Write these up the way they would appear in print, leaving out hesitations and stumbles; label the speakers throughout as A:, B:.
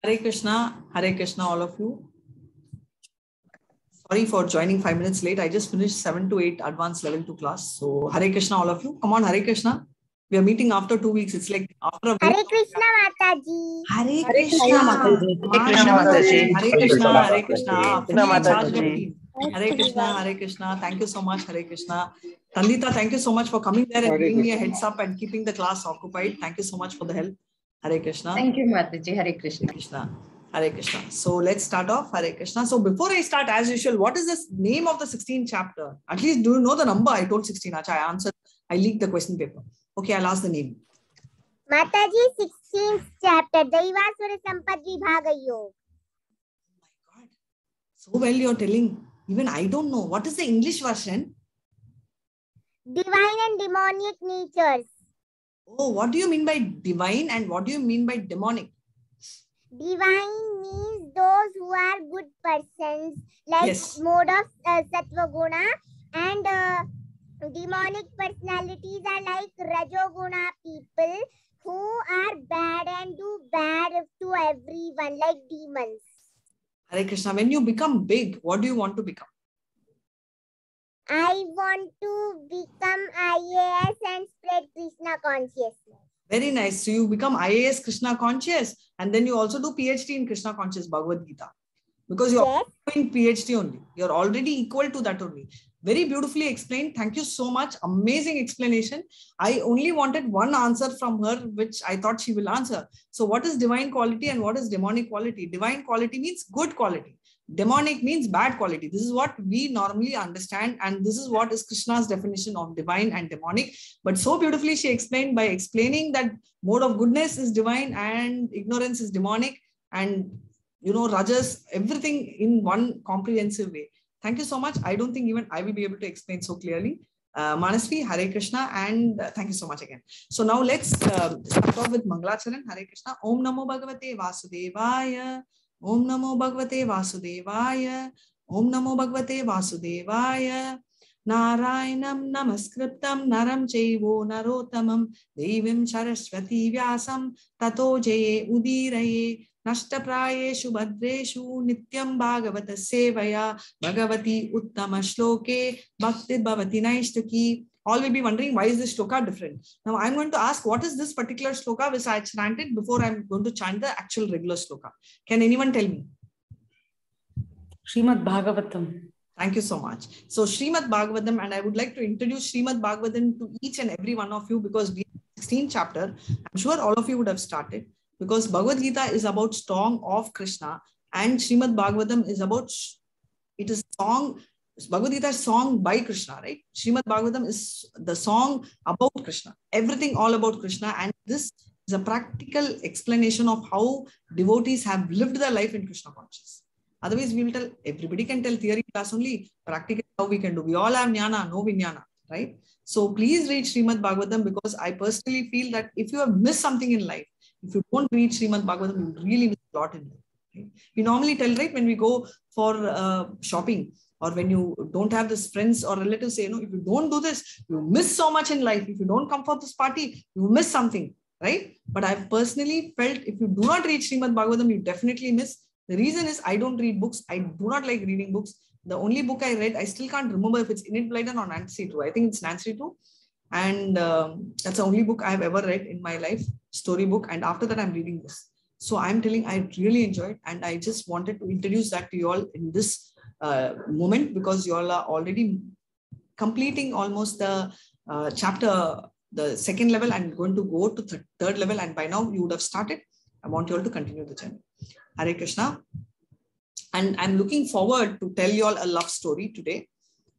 A: Hare Krishna, all of you. Sorry for joining 5 minutes late. I just finished 7 to 8 advanced level 2 class. So Hare Krishna, all of you. Come on, Hare Krishna. We are meeting after 2 weeks. It's like after a
B: Hare Krishna Mataji.
A: Hare
C: Hare
A: Krishna.
C: Krishna Mataji.
A: Hare
C: Krishna Mataji.
A: Hare Krishna. Hare Krishna.
C: Krishna
A: Fully charged
C: Mataji.
A: up team. Hare Krishna. Hare Krishna. Thank you so much, Hare Krishna. Tandita, thank you so much for coming there and giving me a heads up and keeping the class occupied. Thank you so much for the help. Hare Krishna.
C: Thank you, Mataji. Hare Krishna.
A: Hare Krishna. Hare Krishna. So let's start off. Hare Krishna. So before I start, as usual, what is the name of the 16th chapter? At least do you know the number? I told 16. Acha, I answered. I leaked the question paper. Okay, I'll ask the name.
B: Mataji, 16th chapter, Daiväsura-sampad Vibhäga Yoga.
A: Oh my God. So well you're telling. Even I don't know. What is the English version?
B: Divine and demonic natures.
A: Oh, what do you mean by divine and what do you mean by demonic?
B: Divine means those who are good persons, like mode of Sattva Guna, and demonic personalities are like Rajoguna people who are bad and do bad to everyone, like demons.
A: Hare Krishna, when you become big, what do you want to become?
B: I want to become IAS and spread Krishna consciousness.
A: Very nice. So you become IAS Krishna conscious and then you also do PhD in Krishna conscious Bhagavad Gita. Because you're doing PhD only. You're already equal to that only. Very beautifully explained. Thank you so much. Amazing explanation. I only wanted one answer from her, which I thought she will answer. So what is divine quality and what is demonic quality? Divine quality means good quality. Demonic means bad quality. This is what we normally understand. And this is what is Krishna's definition of divine and demonic. But so beautifully she explained by explaining that mode of goodness is divine and ignorance is demonic. And you know, Rajas, everything in one comprehensive way. Thank you so much. I don't think even I will be able to explain so clearly. Manasvi, Hare Krishna, and thank you so much again. So now let's start off with Mangalacharan. Hare Krishna. Om Namo Bhagavate Vasudevaya. Om Namo Bhagavate Vasudevaya. Om Namo Bhagavate Vasudevaya. Narayanam Namaskriptam Naram Chaivo Narotamam Devim Saraswati Vyasam Tato Jaye Udiraye Nashtaprayeshu Bhadreshu Nityam Bhagavata Sevaya Bhagavati Uttama Shloke Bhakti Bhavati Naishtaki. All will be wondering why is this shloka different. Now I'm going to ask what is this particular shloka which I chanted before I'm going to chant the actual regular shloka. Can anyone tell me?
C: Srimad Bhagavatam.
A: Thank you so much. So Srimad Bhagavatam, and I would like to introduce Srimad Bhagavatam to each and every one of you because we have 16th chapter. I'm sure all of you would have started because Bhagavad Gita is about song of Krishna and Srimad Bhagavatam is about, it is song, Bhagavad Gita is song by Krishna, right? Srimad Bhagavatam is the song about Krishna, everything all about Krishna. And this is a practical explanation of how devotees have lived their life in Krishna consciousness. Otherwise, we will tell, everybody can tell theory class only, practically how we can do. We all have jnana, no vijnana, right? So please read Srimad Bhagavatam because I personally feel that if you have missed something in life, if you don't read Srimad Bhagavatam, you really miss a lot in life. Right? We normally tell, right, when we go for shopping or when you don't have this friends or relatives say, no, if you don't do this, you miss so much in life. If you don't come for this party, you miss something, right? But I've personally felt if you do not read Srimad Bhagavatam, you definitely miss. The reason is I don't read books. I do not like reading books. The only book I read, I still can't remember if it's Enid Blyton or Nancy too. I think it's Nancy too. And that's the only book I have ever read in my life, story book. And after that, I'm reading this. So I'm telling, I really enjoyed. And I just wanted to introduce that to you all in this moment because you all are already completing almost the chapter, the second level and going to go to the third level. And by now you would have started. I want you all to continue the journey. Hare Krishna. And I'm looking forward to tell you all a love story today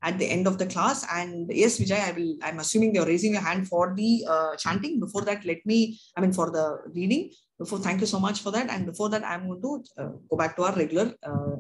A: at the end of the class. And yes, Vijay, I'm assuming you're raising your hand for the chanting. Before that, for the reading. Thank you so much for that. And before that, I'm going to go back to our regular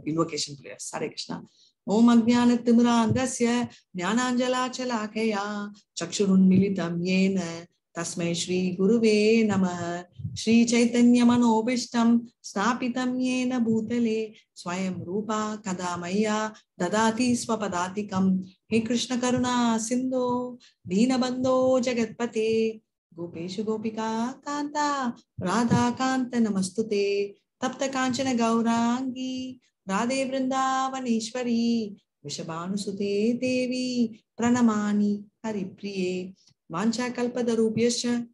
A: invocation prayers. Hare Krishna. Om Ajnana Timurandasya Jnananjala Chalakaya Chakshurun Militam Yena Tasmai Shri Guruve Namah Shri Chaitanya Manobishtam Stapitam Yena Bhutale Swayam Rupa Kadamaya Dadati Swapadatikam He Krishna Karuna Sindhu Dinabandho Jagatpate Gopeshu Gopika Kanta Radha Kanta Namastute Tapta Kanchana Gaurangi, Radhe Vrindavaneshwari, Vishabhanusute Devi, Pranamani, Hari Priye, Vancha Kalpadarubhyascha,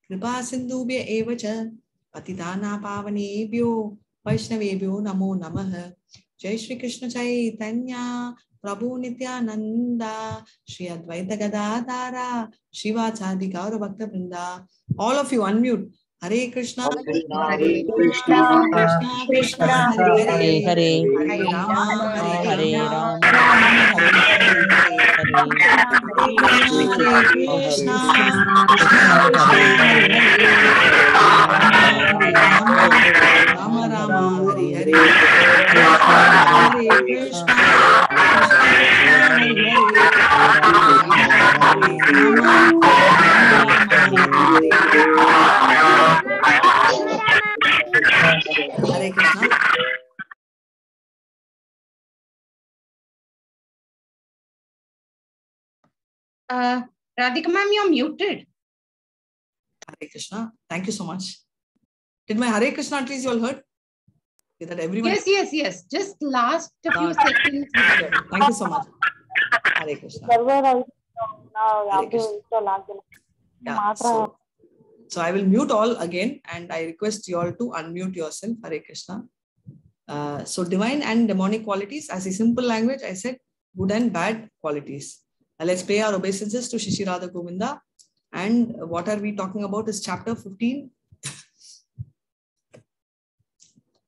A: Kripa Sindhubhya Evacha, Patidana Pavanebhyo, Vaishnavebhyo Namo Namaha. Jai Shri Krishna Chaitanya, Prabhu Nityananda, Shri Advaita Gadadhara, Shivachadi Gaura Bhakta Vrinda. All of you unmute. Hare Krishna,
C: Hare
A: Krishna, Krishna Krishna, Hare Hare,
D: Hare
A: Hare Rama, Hare
D: Hare
A: Rama,
D: Rama,
A: Rama Rama, Hare Hare.
D: Hare
A: Hare Krishna, Krishna
D: Krishna,
A: Krishna,
D: Hare
A: Hare
D: Hare,
A: Hare, Hare Rama, Rama Rama, Hare Hare.
D: Krishna,
A: Hare Krishna, Krishna Krishna, Hare Hare, Hare Rama, Rama Rama, Hare Hare. Hare Krishna.
C: Radhika ma'am, you're muted.
A: Hare Krishna. Thank you so much. Did my Hare Krishna at least you all heard? Okay, that everyone.
C: Yes. Just last a few seconds.
A: Thank you so much. Hare Krishna. Hare Krishna. Yeah, so I will mute all again and I request you all to unmute yourself. Hare Krishna. So divine and demonic qualities, as a simple language, I said good and bad qualities. Let's pay our obeisances to Shishi Radha Govinda. And what are we talking about is chapter 15.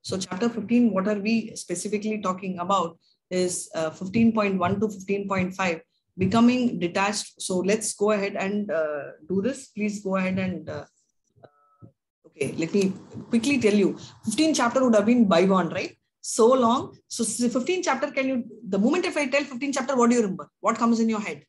A: So chapter 15, what are we specifically talking about is 15.1 to 15.5, becoming detached. So let's go ahead and do this. Please go ahead and, okay, let me quickly tell you. 15 chapter would have been bygone, right? So long. So 15 chapter, can you, the moment if I tell 15 chapter, what do you remember? What comes in your head?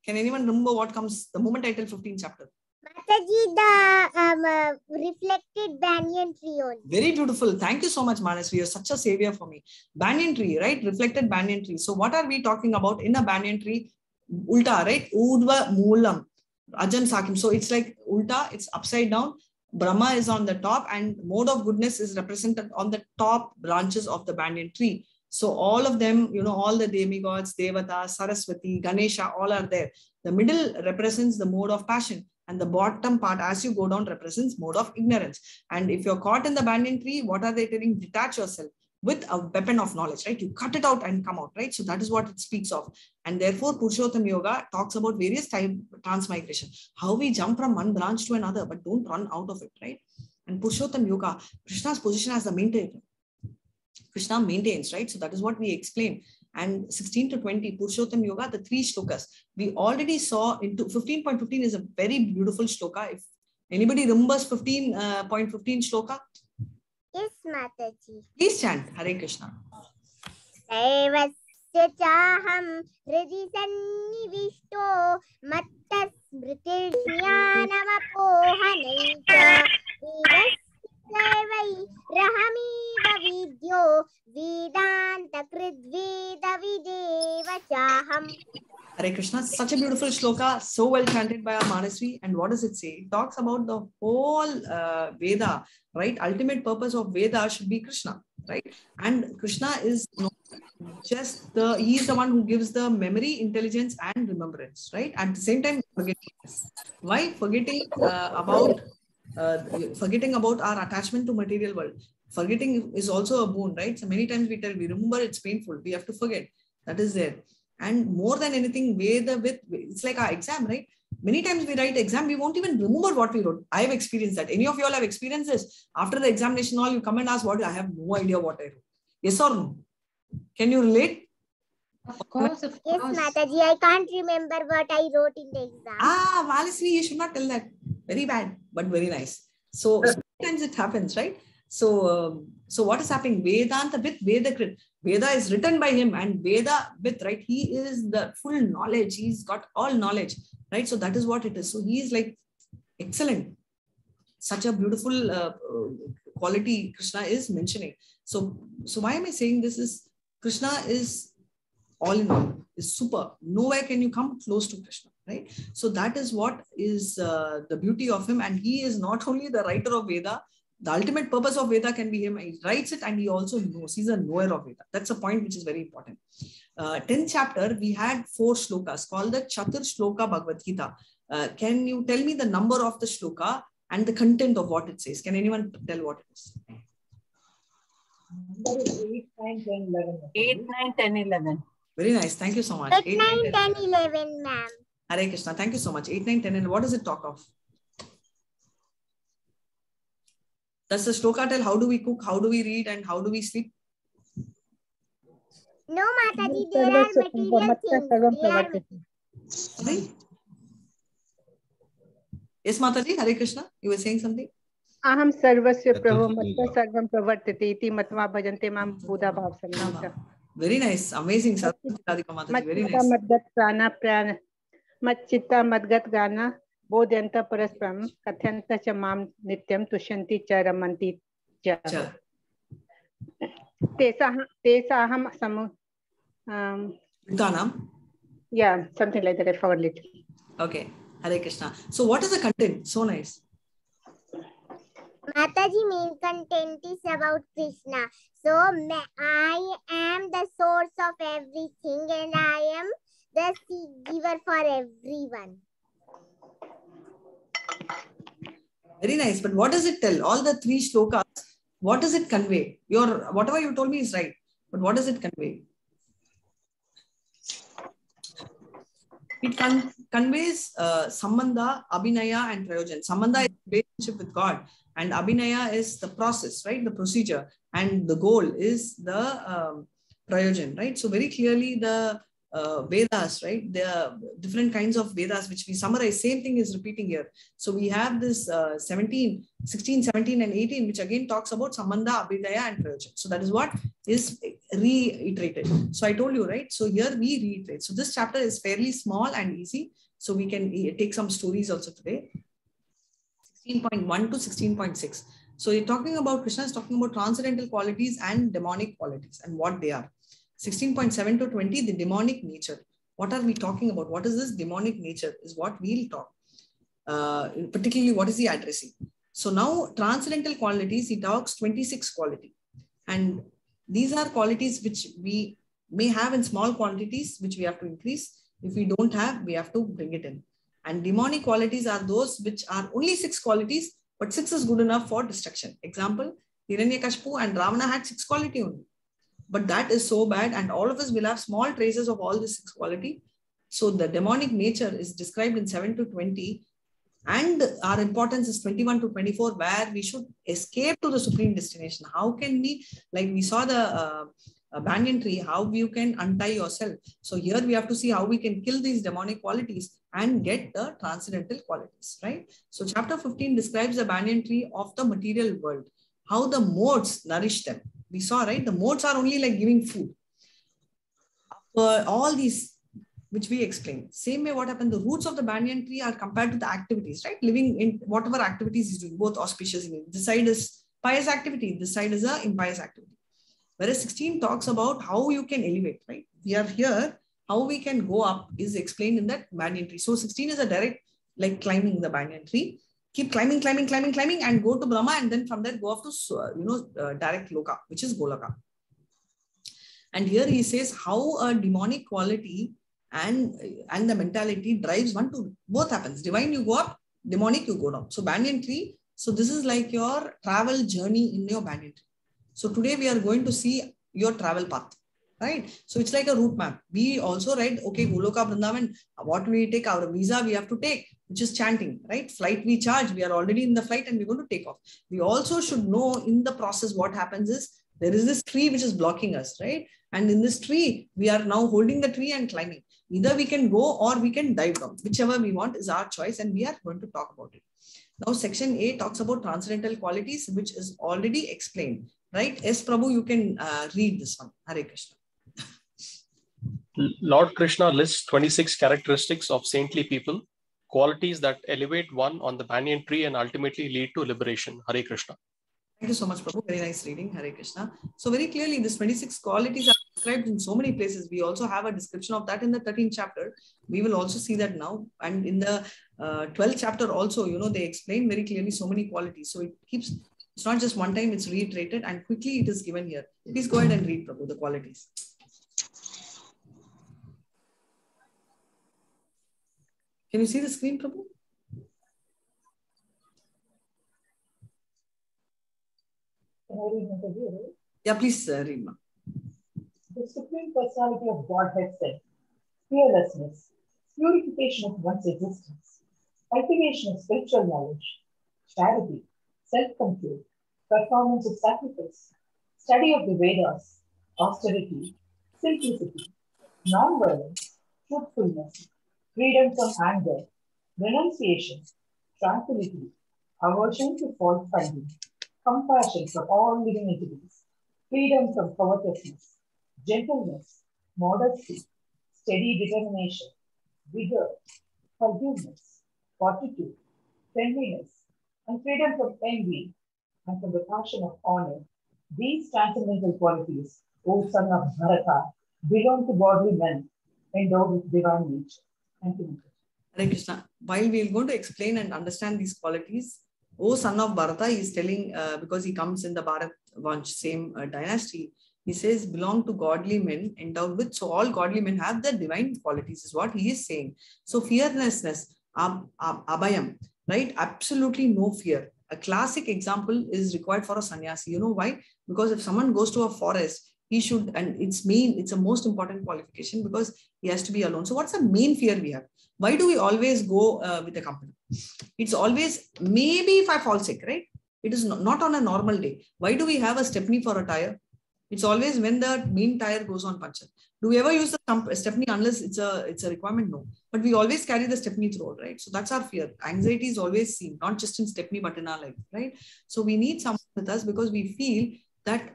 A: Can anyone remember what comes the moment I tell 15 chapter?
B: Mataji, the reflected banyan tree only.
A: Very beautiful. Thank you so much, Manasvi. You're such a savior for me. Banyan tree, right? Reflected banyan tree. So what are we talking about in a banyan tree? Ulta, right? Udva Moolam. Ajan Sakim. So it's like Ulta, it's upside down. Brahma is on the top and mode of goodness is represented on the top branches of the banyan tree. So all of them, you know, all the demigods, Devata, Saraswati, Ganesha, all are there. The middle represents the mode of passion. And the bottom part, as you go down, represents mode of ignorance. And if you're caught in the banyan tree, what are they telling? Detach yourself with a weapon of knowledge, right? You cut it out and come out, right? So that is what it speaks of. And therefore, Purushottam Yoga talks about various types of transmigration, how we jump from one branch to another, but don't run out of it, right? And Purushottam Yoga, Krishna's position as the maintainer. Krishna maintains, right? So that is what we explain. And 16 to 20, Purushottam Yoga, the 3 shlokas. We already saw into 15.15 is a very beautiful shloka. If anybody remembers 15.15 shloka?
B: Yes, Mataji.
A: Please chant Hare Krishna.
B: Daivasya chaham hridhi sannivishto mattas mritir jnanamapohanaicha Devai rahamiva vidyo vedanta kridveda videva chaham.
A: Hare Krishna, such a beautiful shloka, so well chanted by our Manasvi. And what does it say? It talks about the whole Veda, right? Ultimate purpose of Veda should be Krishna, right? And Krishna is just he is the one who gives the memory, intelligence, and remembrance, right? At the same time, forgetfulness. Why? Forgetting about our attachment to material world. Forgetting is also a boon, right? So many times we remember it's painful. We have to forget. That is there. And more than anything, it's like our exam, right? Many times we write exam, we won't even remember what we wrote. I have experienced that. Any of you all have experienced this? After the examination, all you come and ask what I have no idea what I wrote. Yes or no? Can you relate?
C: Of course.
B: Yes, Mataji, I can't remember what I wrote in the exam.
A: Valasvi, you should not tell that. Very bad, but very nice. So sometimes it happens, right? So what is happening? Vedanta with Vedakrit. Veda is written by him and Veda with, right? He is the full knowledge. He's got all knowledge, right? So that is what it is. So he is like excellent. Such a beautiful quality Krishna is mentioning. So why am I saying this is Krishna is all in all, is super. Nowhere can you come close to Krishna. right? So that is what is the beauty of him. And he is not only the writer of Veda, the ultimate purpose of Veda can be him. He writes it and he also knows. He's a knower of Veda. That's a point which is very important. 10th chapter, we had 4 shlokas called the Chatur Shloka Bhagavad Gita. Can you tell me the number of the shloka and the content of what it says? Can anyone tell what it is?
D: 8, 9, 10, 11.
E: 8, 9, 10, 11.
A: Very nice. Thank you so much.
B: 8, 9, 10, 11, ma'am.
A: Hare Krishna. Thank you so much. 8, 9, 10, 11. What does it talk of? Does the shloka tell how do we cook, how do we read, and how do we sleep?
B: No, Mataji, there are material things.
A: Sorry? Yes, Mataji. Hare Krishna. You were saying something?
E: Aham sarvasya prabhu matta sarvam pravartite iti matva bhajante mam buddha bhav samyasa.
A: Very nice. Amazing. Mataji. Very nice.
E: Madgat prana prana Matchitta madgat gana bodhyanta paraspram kathanta cha mam nityam tushanti cha ramanti cha. Tesaham samu. Yeah, something like that. I forgot little.
A: Okay. Hare Krishna. So what is the content? So nice.
B: Mataji, main content is about Krishna. So I am the source of everything and I am the seed giver for everyone.
A: Very nice. But what does it tell? All the 3 shlokas, what does it convey? Whatever you told me is right. But what does it convey? It conveys Sambandha, Abhinaya, and Prayojan. Sambandha is relationship with God, and Abhinaya is the process, right? The procedure, and the goal is the Prayojan, right? So very clearly the Vedas, right? There are different kinds of Vedas which we summarize. Same thing is repeating here. So we have this 16, 17, and 18, which again talks about Sambandha, Abhinaya, and Prayojan. So that is what is reiterated. So I told you, right? So here we reiterate. So this chapter is fairly small and easy. So we can take some stories also today. 16.1 to 16.6. So you're talking about, Krishna is talking about transcendental qualities and demonic qualities and what they are. 16.7 to 20, the demonic nature. What are we talking about? What is this demonic nature is what we'll talk. Particularly, what is he addressing? So now transcendental qualities, he talks 26 quality. And these are qualities which we may have in small quantities, which we have to increase. If we don't have, we have to bring it in. And demonic qualities are those which are only 6 qualities, but 6 is good enough for destruction. Example, Hiranyakashipu and Ravana had 6 quality only. But that is so bad, and all of us will have small traces of all this 6 quality. So the demonic nature is described in 7 to 20, and our importance is 21 to 24, where we should escape to the supreme destination. How can we, like we saw the banyan tree, how you can untie yourself. So here we have to see how we can kill these demonic qualities and get the transcendental qualities, right? So chapter 15 describes the banyan tree of the material world, how the modes nourish them. We saw, right? The modes are only like giving food. All these, which we explained. Same way what happened, the roots of the banyan tree are compared to the activities, right? Living in whatever activities he's doing, both auspicious. This side is pious activity, this side is a impious activity. Whereas 16 talks about how you can elevate, right? We are here, how we can go up is explained in that banyan tree. So 16 is a direct, like climbing the banyan tree. Keep climbing, climbing, climbing, climbing, and go to Brahma, and then from there go off to direct Loka, which is Golaka. And here he says how a demonic quality and the mentality drives one to both happens. Divine you go up, demonic you go down. So banyan tree. So this is like your travel journey in your banyan tree. So today we are going to see your travel path, right? So it's like a route map. We also write, okay, Goloka Vrindavan, what we take, our visa we have to take, which is chanting, right? Flight we charge, we are already in the flight and we're going to take off. We also should know in the process what happens is, there is this tree which is blocking us, right? And in this tree, we are now holding the tree and climbing. Either we can go or we can dive down. Whichever we want is our choice, and we are going to talk about it. Now, section A talks about transcendental qualities, which is already explained, right? Yes, Prabhu, you can read this one. Hare Krishna.
F: Lord Krishna lists 26 characteristics of saintly people, qualities that elevate one on the banyan tree and ultimately lead to liberation. Hare Krishna.
A: Thank you so much, Prabhu. Very nice reading. Hare Krishna. So very clearly, these 26 qualities are described in so many places. We also have a description of that in the 13th chapter. We will also see that now. And in the 12th chapter also, they explain very clearly so many qualities. So it's not just one time, it's reiterated and quickly it is given here. Please go ahead and read, Prabhu, the qualities. Can you see the screen, Prabhu? Yeah, please read, ma.
D: The Supreme Personality of Godhead said, fearlessness, purification of one's existence, cultivation of spiritual knowledge, charity, self-control, performance of sacrifice, study of the Vedas, austerity, simplicity, non-violence, truthfulness, freedom from anger, renunciation, tranquility, aversion to fault finding, compassion for all living entities, freedom from covetousness, gentleness, modesty, steady determination, vigor, forgiveness, fortitude, friendliness, and freedom from envy and from the passion of honor. These transcendental qualities, O son of Bharata, belong to godly men endowed with divine nature. Thank you.
A: Hare Krishna. While we are going to explain and understand these qualities, O son of Bharata is telling, because he comes in the Bharat Vansh, same dynasty, he says, belong to godly men endowed with, so all godly men have the divine qualities, is what he is saying. So fearlessness, abhayam, right? Absolutely no fear. A classic example is required for a sannyasi. You know why? Because if someone goes to a forest, he should, and it's a most important qualification because he has to be alone. So what's the main fear we have? Why do we always go with a company? It's always, maybe if I fall sick, right? It is not on a normal day. Why do we have a stepney for a tire? It's always when the main tire goes on puncture. Do we ever use the stepney unless it's a requirement? No. But we always carry the stepney throughout, right? So that's our fear. Anxiety is always seen, not just in stepney, but in our life, right? So we need someone with us because we feel that,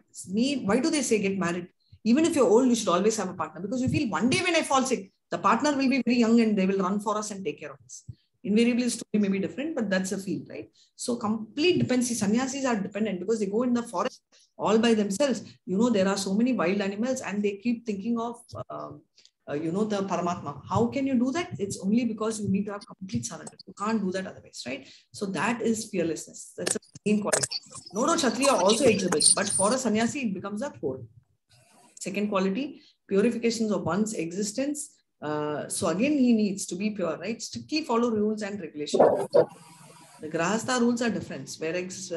A: why do they say get married? Even if you're old, you should always have a partner because you feel one day when I fall sick, the partner will be very young and they will run for us and take care of us. Invariably, the story may be different, but that's a feel, right? So complete dependency. Sannyasis are dependent because they go in the forest all by themselves. There are so many wild animals and they keep thinking of, the Paramatma. How can you do that? It's only because you need to have complete surrender. You can't do that otherwise, right? So that is fearlessness. That's a main quality. No Kshatriya also exhibits, but for a sannyasi, it becomes a core. Second quality, purifications of one's existence. So again, he needs to be pure, right? Strictly follow rules and regulations. The Grahastha rules are different, whereas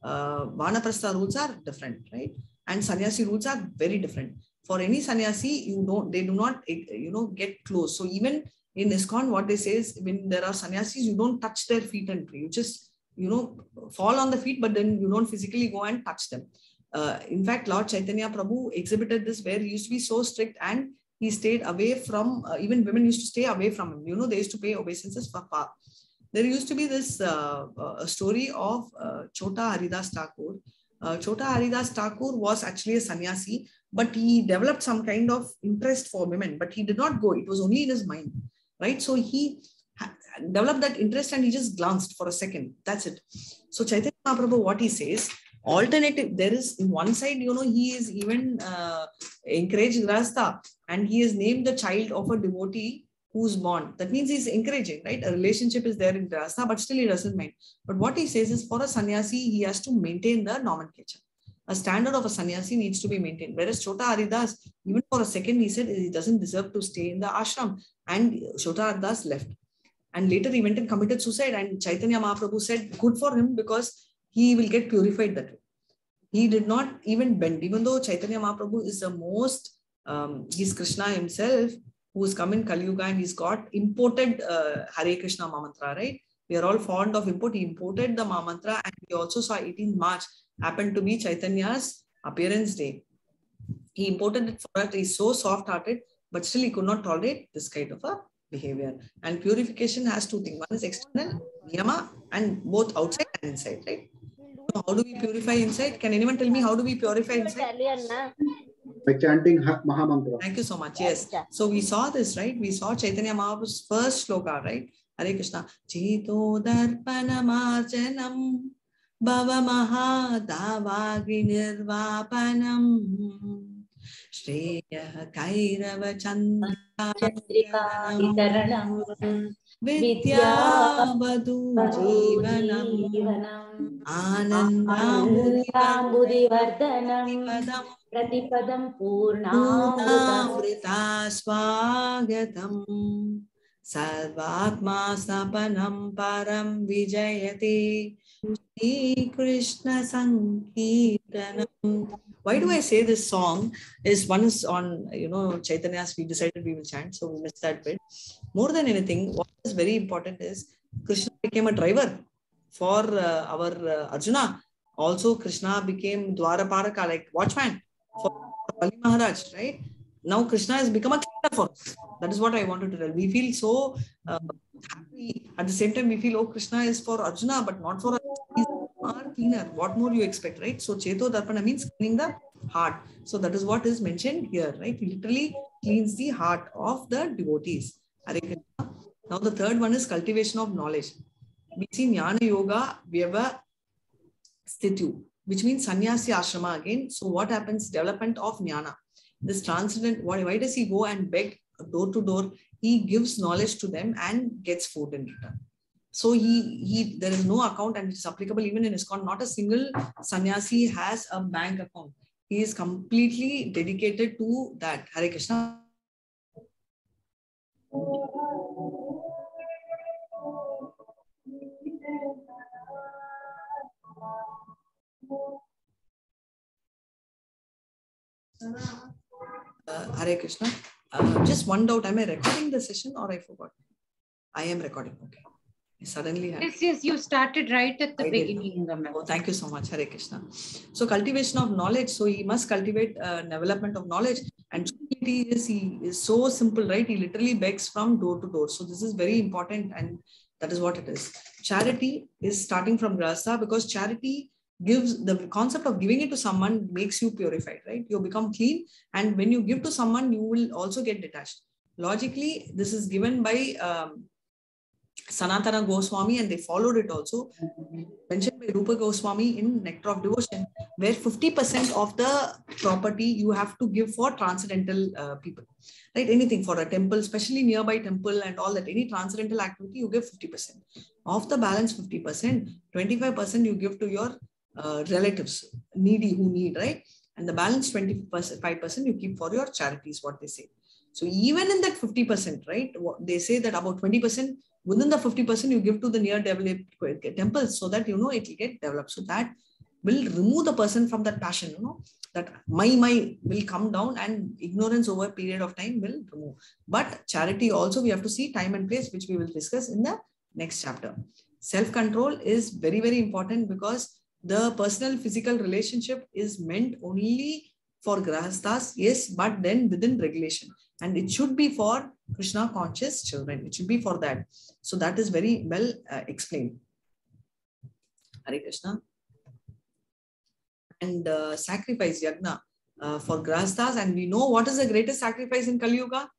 A: Vanaprastha rules are different, right? And sannyasi rules are very different. For any sannyasi, they do not, get close. So even in ISKCON, what they say is, when there are sannyasis, you don't touch their feet and pray. You just, fall on the feet, but then you don't physically go and touch them. In fact, Lord Chaitanya Prabhu exhibited this where he used to be so strict and he stayed away from, even women used to stay away from him. They used to pay obeisances for far. There used to be this a story of Chota Haridas Thakur. Chota Haridas Thakur was actually a sannyasi, but he developed some kind of interest for women, but he did not go. It was only in his mind, right? So he developed that interest and he just glanced for a second. That's it. So Chaitanya Mahaprabhu, what he says, alternative, there is in one side, he is even encouraged Grahastha and he is named the child of a devotee who's born. That means he's encouraging, right? A relationship is there in Grahastha, but still he doesn't mind. But what he says is for a sannyasi, he has to maintain the nomenclature. A standard of a sannyasi needs to be maintained. Whereas Chota Haridas, even for a second, he said he doesn't deserve to stay in the ashram. And Chota Haridas left. And later he went and committed suicide. And Chaitanya Mahaprabhu said, good for him because he will get purified that way. He did not even bend. Even though Chaitanya Mahaprabhu is the most, he's Krishna himself, who has come in Kali Yuga and he's got imported Hare Krishna Mantra, right? We are all fond of import. He imported the Mantra and we also saw 18th March happened to be Chaitanya's appearance day. He imported it for us. He's so soft-hearted, but still he could not tolerate this kind of a behavior. And purification has two things. One is external, niyama, and both outside and inside, right? So how do we purify inside? Can anyone tell me how do we purify inside?
G: By chanting Mahamantra.
A: Thank you so much. Yes. So we saw this, right? We saw Chaitanya Mahaprabhu's first sloka, right? Hare Krishna. Chito darpanamarjanam bhava mahadavagri nirvapanam Shreya Kairava Chandrika
H: Chandrika
A: Vidya Vadu Jeevanam Anandamudi
H: Vardhanam Pratipadam
A: Purnamrita Swagatam Sarvatma Sapanam Param Vijayate Shri Krishna Sankirtanam. Why do I say this song? Is one is on, Chaitanya's, we decided we will chant, so we missed that bit. More than anything, what is very important is Krishna became a driver for our Arjuna. Also, Krishna became Dwaraparaka, like watchman for Bali Maharaj, right? Now Krishna has become a cleaner for us. That is what I wanted to tell. We feel so happy. At the same time, we feel, oh, Krishna is for Arjuna, but not for us. He's our cleaner. What more you expect, right? So Cheto Darpana means cleaning the heart. So that is what is mentioned here, right? He literally cleans the heart of the devotees. Hare Krishna. Now the third one is cultivation of knowledge. We see Jnana Yoga Vyava Sthitu, which means sannyasi ashrama again. So what happens? Development of Jnana. This transcendent, why does he go and beg door to door? He gives knowledge to them and gets food in return. So there is no account, and it's applicable even in ISKCON. Not a single sannyasi has a bank account. He is completely dedicated to that. Hare Krishna. Hare Krishna. Just one doubt. Am I recording the session or I forgot? I am recording. Okay. I suddenly had.
C: Yes, you started right at the beginning.
A: Oh, thank you so much. Hare Krishna. So cultivation of knowledge. So he must cultivate development of knowledge. And he is so simple, right? He literally begs from door to door. So this is very important, and that is what it is. Charity is starting from Grahastha, because charity gives, the concept of giving it to someone makes you purified, right? You become clean, and when you give to someone, you will also get detached. Logically, this is given by Sanatana Goswami, and they followed it also, mentioned by Rupa Goswami in Nectar of Devotion, where 50% of the property you have to give for transcendental people, right? Anything for a temple, especially nearby temple and all that, any transcendental activity, you give 50%. Of the balance 50%, 25% you give to your relatives, needy who need, right? And the balance 25% you keep for your charities, what they say. So even in that 50%, right, they say that about 20%, within the 50% you give to the near developed temples, so that, it will get developed. So that will remove the person from that passion, that my will come down, and ignorance over a period of time will remove. But charity also, we have to see time and place, which we will discuss in the next chapter. Self-control is very, very important, because the personal physical relationship is meant only for grahasthas, yes, but then within regulation. And it should be for Krishna conscious children. It should be for that. So that is very well explained. Hare Krishna. And sacrifice, yagna, for grahasthas. And we know what is the greatest sacrifice in Kali Yuga?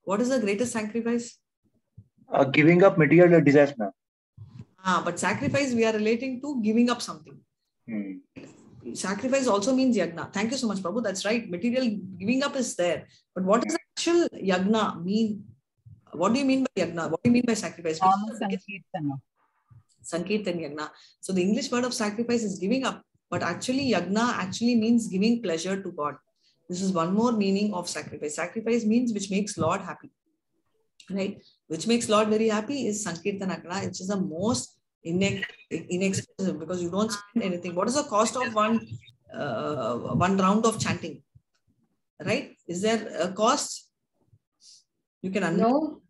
A: What is the greatest sacrifice?
G: Giving up material desires, ma'am.
A: But sacrifice, we are relating to giving up something. Sacrifice also means yagna. Thank you so much, Prabhu. That's right. Material giving up is there. But what does actual yagna mean? What do you mean by yagna? What do you mean by sacrifice?
I: Sankirtana.
A: Sankirtan yagna. So the English word of sacrifice is giving up. But actually yagna actually means giving pleasure to God. This is one more meaning of sacrifice. Sacrifice means which makes Lord happy. Right? Which makes Lord very happy is Sankirtan yagna, which is the most inexpensive, because you don't spend anything. What is the cost of one round of chanting? Right? Is there a cost? You can
C: No.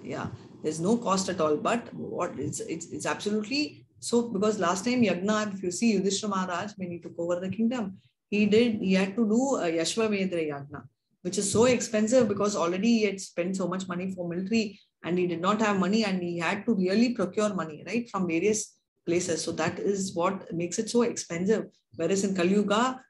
A: Yeah, there's no cost at all. But what it's absolutely so, because last time yagna, if you see Yudhishthira Maharaj, when he took over the kingdom, he had to do a Yashvamedra yagna, which is so expensive, because already he had spent so much money for military, and he did not have money, and he had to really procure money, right, from various places. So that is what makes it so expensive. Whereas in Kali Yuga,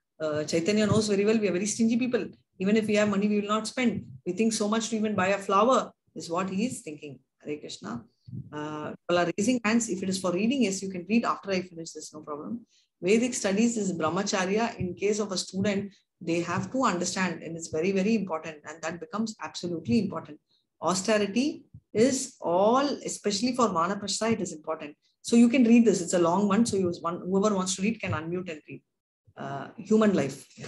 A: Chaitanya knows very well, we are very stingy people. Even if we have money, we will not spend. We think so much to even buy a flower, is what he is thinking. Hare Krishna. People are raising hands. If it is for reading, yes, you can read after I finish this, no problem. Vedic studies is brahmacharya. In case of a student, they have to understand, and it's very, very important, and that becomes absolutely important. Austerity is all, especially for vanaprastha, it is important. So you can read this. It's a long one. So whoever wants to read can unmute and read. Human life. Yeah.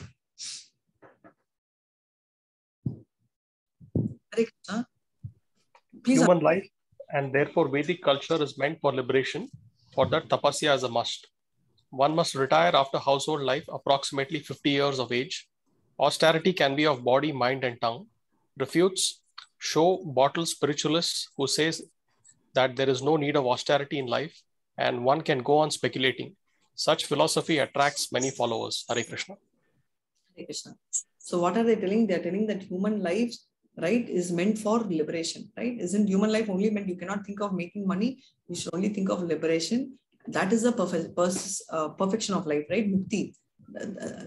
A: Please.
F: Human life, and therefore Vedic culture is meant for liberation. For that, tapasya is a must. One must retire after household life, approximately 50 years of age. Austerity can be of body, mind, and tongue. Refutes show bottle spiritualists who says that there is no need of austerity in life and one can go on speculating. Such philosophy attracts many followers. Hare Krishna.
A: Hare Krishna. So what are they telling? They are telling that human life, right, is meant for liberation, right? Isn't human life only meant, you cannot think of making money, you should only think of liberation. That is the perfection of life, right? Mukti.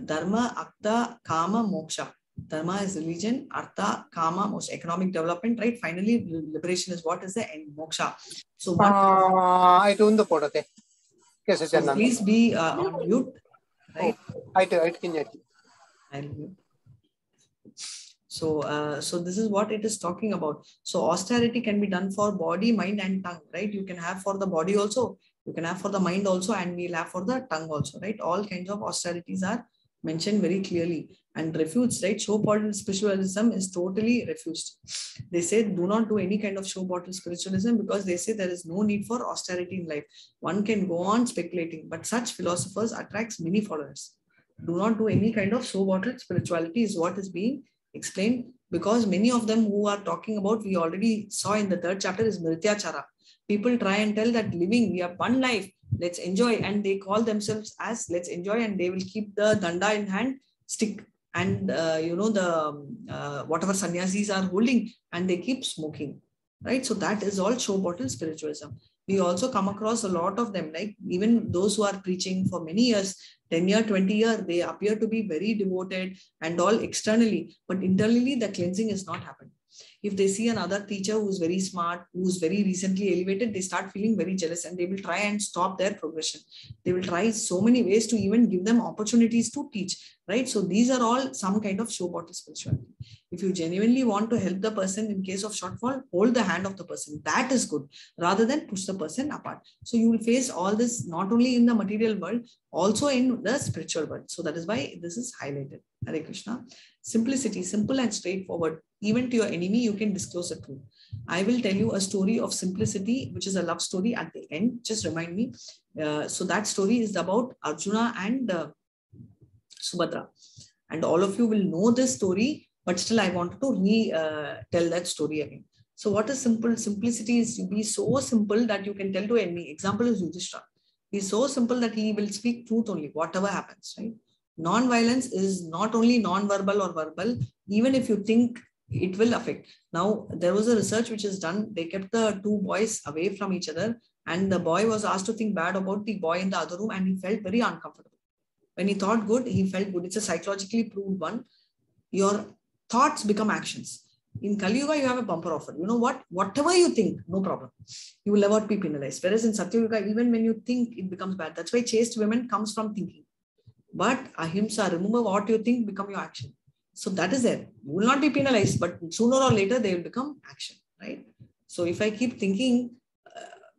A: Dharma, Artha, Kama, Moksha. Dharma is religion, Artha, Kama, most economic development, right? Finally, liberation is what is the end, Moksha. So what? So please be on mute, right? I'll mute. So this is what it is talking about. So austerity can be done for body, mind, and tongue, right? You can have for the body also, you can have for the mind also, and we'll have for the tongue also, right? All kinds of austerities are mentioned very clearly and refused, right? Show bottle spiritualism is totally refused. They say do not do any kind of show bottle spiritualism because they say there is no need for austerity in life. One can go on speculating, but such philosophers attracts many followers. Do not do any kind of show bottle spirituality is what is being explained, because many of them who are talking about, we already saw in the 3rd chapter, is Mrityachara. People try and tell that living, we have one life, let's enjoy, and they call themselves as let's enjoy, and they will keep the danda in hand, stick, and whatever sannyasis are holding, and they keep smoking, right? So that is all show bottle spiritualism. We also come across a lot of them, like even those who are preaching for many years, 10 years, 20 years, they appear to be very devoted and all externally, but internally the cleansing is not happening. If they see another teacher who's very smart, who's very recently elevated, they start feeling very jealous and they will try and stop their progression. They will try so many ways to even give them opportunities to teach, right? So these are all some kind of show bottle spirituality. If you genuinely want to help the person in case of shortfall, hold the hand of the person. That is good, rather than push the person apart. So you will face all this not only in the material world, also in the spiritual world. So that is why this is highlighted. Hare Krishna. Simplicity, simple and straightforward. Even to your enemy, you can disclose the truth. I will tell you a story of simplicity, which is a love story at the end. Just remind me. So that story is about Arjuna and Subhadra. And all of you will know this story, but still I wanted to tell that story again. So what is simple? Simplicity is to be so simple that you can tell to enemy. Example is Yudhishthira. He is so simple that he will speak truth only, whatever happens, right? Non-violence is not only non-verbal or verbal, even if you think it will affect. Now, there was a research which is done. They kept the two boys away from each other, and the boy was asked to think bad about the boy in the other room, and he felt very uncomfortable. When he thought good, he felt good. It's a psychologically proved one. Your thoughts become actions. In Kali Yuga, you have a bumper offer. You know what? Whatever you think, no problem. You will never be penalized. Whereas in Satya Yuga, even when you think, it becomes bad. That's why chaste women comes from thinking. But ahimsa, remember what you think, become your action. So that is there. You will not be penalized, but sooner or later they will become action, right? So if I keep thinking,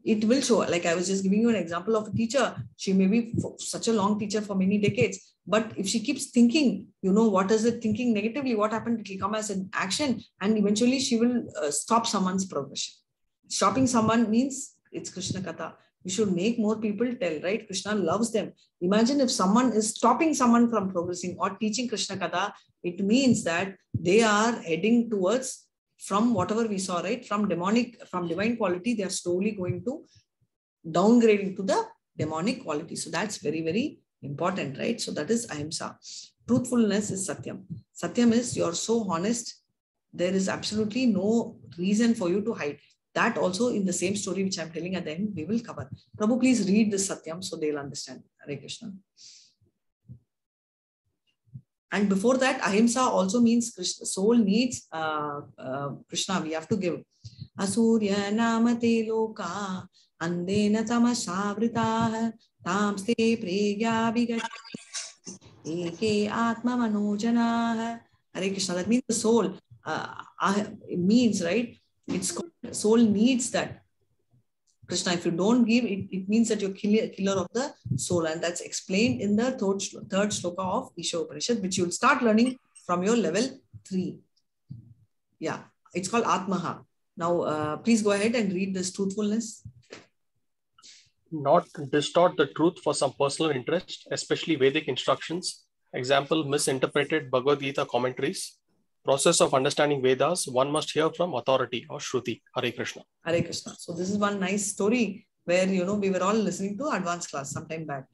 A: it will show. Like I was just giving you an example of a teacher. She may be such a long teacher for many decades, but if she keeps thinking, you know, what is it thinking negatively? What happened? It will come as an action, and eventually she will stop someone's progression. Stopping someone means it's Krishna Katha. You should make more people tell, right? Krishna loves them. Imagine if someone is stopping someone from progressing or teaching Krishna Katha, it means that they are heading towards, from whatever we saw, right? From divine quality, they are slowly going to downgrading to the demonic quality. So that's very, very important, right? So that is ahimsa. Truthfulness is satyam. Satyam is you're so honest. There is absolutely no reason for you to hide. That also in the same story which I'm telling at the end, we will cover. Prabhu, please read this Satyam so they'll understand. Hare Krishna. And before that, ahimsa also means Krishna. Soul needs Krishna. We have to give. Asurya namate loka andena tamasavritah Tamste pregya vigati eke atma manojana. Hare Krishna. That means the soul. It means, right? It's called, soul needs that. Krishna, if you don't give, it means that you're killer of the soul. And that's explained in the third shloka of Isha Upanishad, which you'll start learning from your level 3. Yeah, it's called Atmaha. Now, please go ahead and read this truthfulness.
F: Not distort the truth for some personal interest, especially Vedic instructions. Example, misinterpreted Bhagavad Gita commentaries. Process of understanding Vedas, one must hear from authority or Shruti. Hare Krishna.
A: Hare Krishna. So this is one nice story where, we were all listening to advanced class sometime back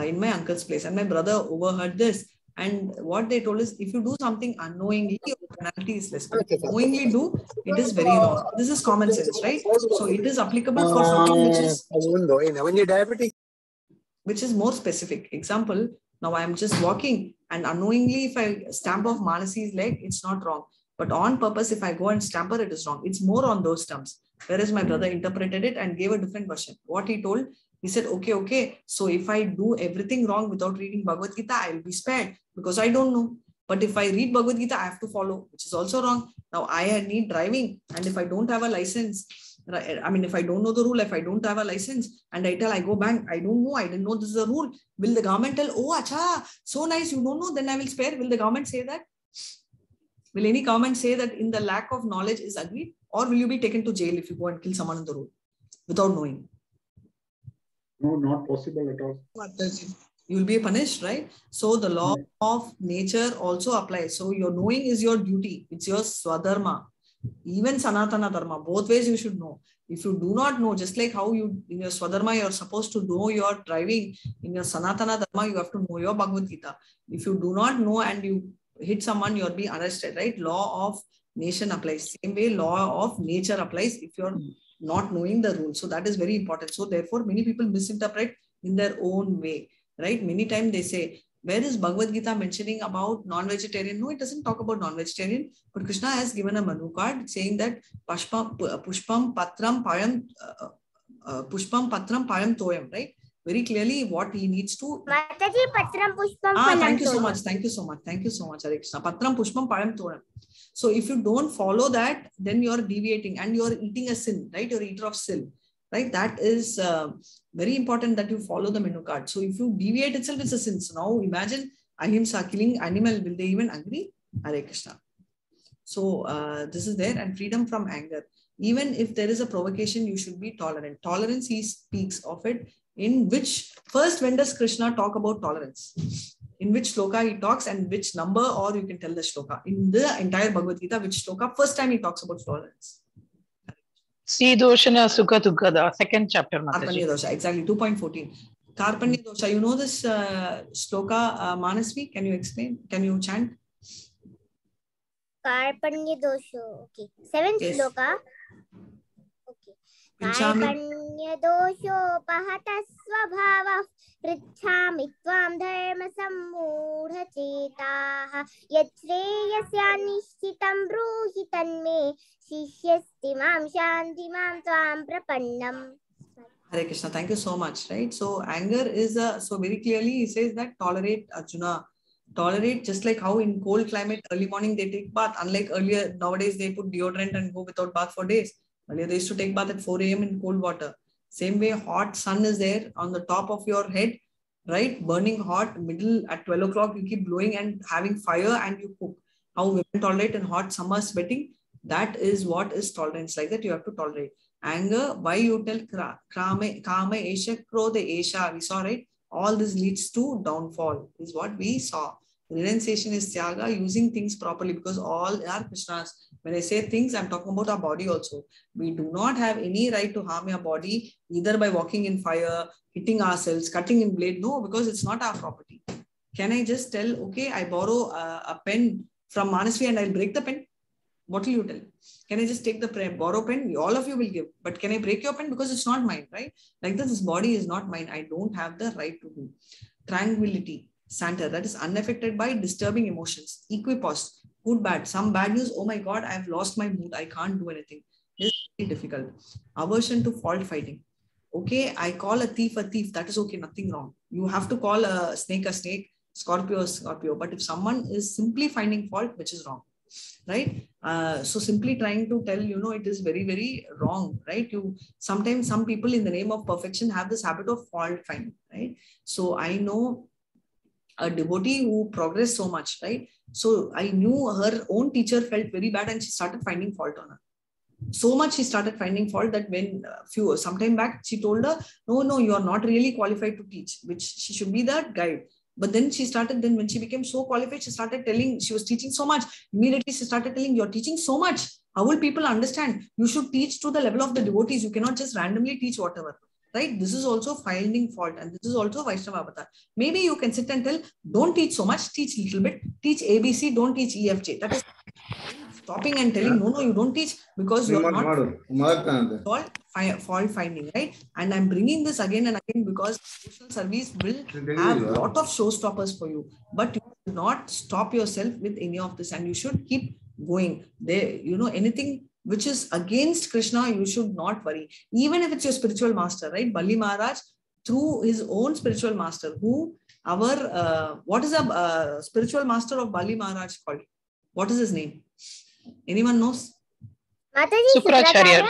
A: in my uncle's place. And my brother overheard this. And what they told is, if you do something unknowingly, your penalty is less. But if you knowingly do, it is very wrong. This is common sense, right? So it is applicable for something which is more specific. Example, now I am just walking and unknowingly if I stamp off Manasi's leg, it's not wrong. But on purpose, if I go and stamp her, it is wrong. It's more on those terms. Whereas my brother interpreted it and gave a different version. What he told, he said, okay. So if I do everything wrong without reading Bhagavad Gita, I will be spared because I don't know. But if I read Bhagavad Gita, I have to follow, which is also wrong. Now I need driving. And if I don't have a license, I mean, if I don't know the rule, if I don't have a license and I go back, I don't know, I didn't know this is a rule. Will the government tell, oh, acha, so nice, you don't know, then I will spare. Will the government say that? Will any government say that in the lack of knowledge is agreed? Or will you be taken to jail if you go and kill someone in the road without knowing?
G: No, not possible at all.
A: You will be punished, right? So the law of nature also applies. So your knowing is your duty. It's your swadharma. Even Sanatana Dharma, both ways you should know. If you do not know, just like how you in your Swadharma, you're supposed to know your driving, in your Sanatana Dharma, you have to know your Bhagavad Gita. If you do not know and you hit someone, you'll be arrested, right? Law of nation applies. Same way, law of nature applies if you're not knowing the rules. So that is very important. So therefore, many people misinterpret in their own way, right? Many times they say, where is Bhagavad Gita mentioning about non-vegetarian? No, it doesn't talk about non-vegetarian. But Krishna has given a Manu card saying that Pushpam Patram Payam Toyam, right? Very clearly what he needs to.
B: Mataji, Patram Pushpam
A: Thank you so much. Hare Krishna. Patram Pushpam Payam Toyam. So if you don't follow that, then you're deviating and you're eating a sin, right? You're eater of sin. Right, that is very important that you follow the menu card. So if you deviate itself, it's a sin. So now imagine ahimsa, killing animal. Will they even agree? Hare Krishna. So this is there, and freedom from anger. Even if there is a provocation, you should be tolerant. Tolerance, he speaks of it. In which first, when does Krishna talk about tolerance? In which shloka he talks and which number, or you can tell the shloka. In the entire Bhagavad Gita, which shloka first time he talks about tolerance?
I: Sidoshana Sukha Dukkha, second chapter.
A: Karpanya dosha, exactly, 2.14. Karpanya dosha, you know this shloka, Manasvi? Can you explain? Can you chant?
B: Karpanya dosha, okay. 7th shloka. Okay. Karpanya dosho pahata svabhava pritchami tvam dharma sammudha chetaha yachreyasya nishchitam bruhi tanme shishyastimam shantimam tvam prapannam.
A: Hare Krishna, thank you so much. Right, so anger is so very clearly he says that tolerate, Arjuna. Tolerate, just like how in cold climate early morning they take bath, unlike earlier nowadays they put deodorant and go without bath for days. Earlier they used to take bath at 4 a.m. in cold water. Same way, hot sun is there on the top of your head, right? Burning hot, middle at 12 o'clock, you keep blowing and having fire and you cook. How women tolerate in hot summer sweating, that is what is tolerance. Like that, you have to tolerate. Anger, why you tell kama esha krodha esha, we saw, right? All this leads to downfall, is what we saw. Renunciation is Tyaga, using things properly, because all are Krishna's. When I say things, I'm talking about our body also. We do not have any right to harm our body, either by walking in fire, hitting ourselves, cutting in blade. No, because it's not our property. Can I just tell, okay, I borrow a pen from Manasvi and I'll break the pen? What will you tell? Can I just take the borrow pen? All of you will give. But can I break your pen? Because it's not mine, right? Like this body is not mine. I don't have the right to do. Tranquility, Santa, that is unaffected by disturbing emotions. Equipoise, good, bad. Some bad news, oh my God, I've lost my mood. I can't do anything. It's very difficult. Aversion to fault fighting. Okay, I call a thief, that is okay, nothing wrong. You have to call a snake, Scorpio, Scorpio. But if someone is simply finding fault, which is wrong, right? So simply trying to tell, it is very, very wrong, right? Sometimes some people in the name of perfection have this habit of fault finding, right? So I know a devotee who progressed so much, right? So I knew her own teacher felt very bad and she started finding fault on her. So much she started finding fault that when sometime back she told her, no, you are not really qualified to teach, which she should be the guide. But then when she became so qualified, she started telling, she was teaching so much. Immediately she started telling, you're teaching so much. How will people understand? You should teach to the level of the devotees. You cannot just randomly teach whatever, right? This is also finding fault, and this is also Vaishnava avatar. Maybe you can sit and tell, don't teach so much, teach a little bit, teach ABC, don't teach EFJ. That is stopping and telling, no, you don't teach because you are not fault finding, right? And I'm bringing this again and again because social service will have a lot of showstoppers for you, but you should not stop yourself with any of this, and you should keep going. There, anything which is against Krishna, you should not worry. Even if it's your spiritual master, right? Bali Maharaj, through his own spiritual master, what is a spiritual master of Bali Maharaj called? What is his name? Anyone knows?
I: Sukracharya.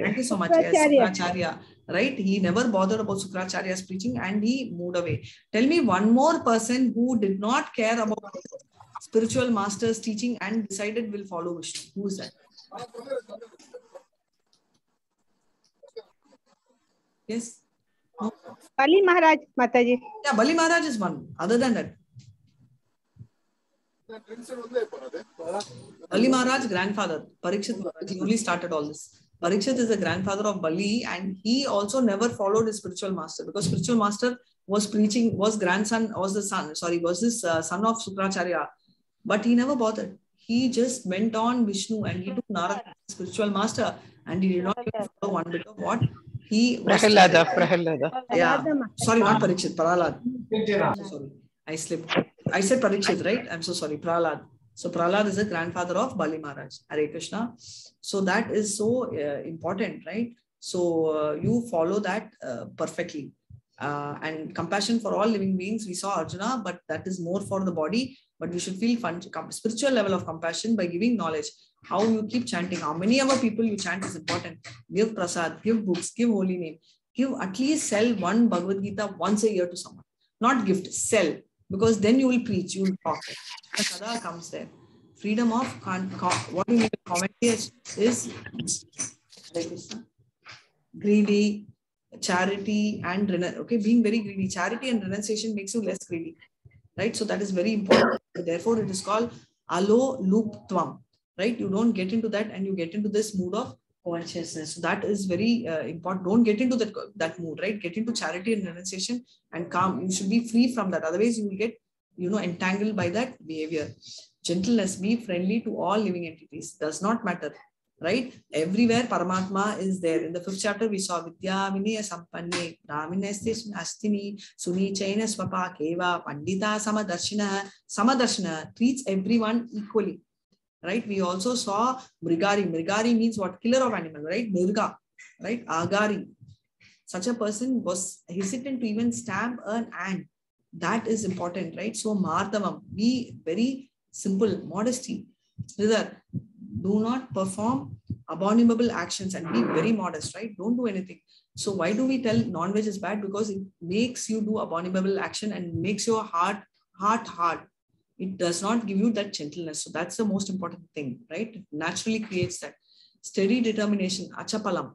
A: Thank you so much. Yes, Sukracharya. Right? He never bothered about Sukracharya's preaching and he moved away. Tell me one more person who did not care about spiritual master's teaching and decided will follow Vishnu. Who is that? Yes? No?
E: Bali Maharaj, Mataji.
A: Yeah, Bali Maharaj is one. Other than that. Bali Maharaj, grandfather. Parikshit, he only started all this. Parikshit is the grandfather of Bali, and he also never followed his spiritual master because spiritual master was preaching, was this son of Sukracharya, but he never bothered. He just went on Vishnu and he took Narada, spiritual master, and he did not even follow one bit of what he was.
I: Prahalada.
A: Yeah. Sorry, not Parikshit, Prahalad. Sorry, I slipped. I said Parikshit, right? I'm so sorry, Prahalad. So Prahalad is the grandfather of Bali Maharaj. Hare Krishna. So that is so important, right? So you follow that perfectly. And compassion for all living beings, we saw Arjuna, but that is more for the body. But we should feel spiritual level of compassion by giving knowledge. How you keep chanting, how many other people you chant is important. Give prasad, give books, give holy name. Give at least sell one Bhagavad Gita once a year to someone. Not gift, sell. Because then you will preach, you will talk. Sada comes there. Freedom of what we need to comment is greedy, charity, and being very greedy. Charity and renunciation makes you less greedy, right? So that is very important. Therefore, it is called alo loop tvam, right? You don't get into that, and you get into this mood of consciousness. So that is very important. Don't get into that mood, right? Get into charity and renunciation and calm. You should be free from that. Otherwise, you will get, entangled by that behavior. Gentleness, be friendly to all living entities. Does not matter, right? Everywhere Paramatma is there. In the 5th chapter, we saw Vidya Vinaya Sampanne, Brahmineste Astini, Suni Chaina Swapa Keva, Pandita Samadarshana treats everyone equally. Right? We also saw Mrigari. Mrigari means what? Killer of animal, right? Murga, right? Agari. Such a person was hesitant to even stab an ant. That is important, right? So Mardavam, be very simple, modesty. Do not perform abominable actions and be very modest, right? Don't do anything. So why do we tell non-veg is bad? Because it makes you do abominable action and makes your heart hard. It does not give you that gentleness. So that's the most important thing, right? It naturally creates that. Steady determination, achapalam.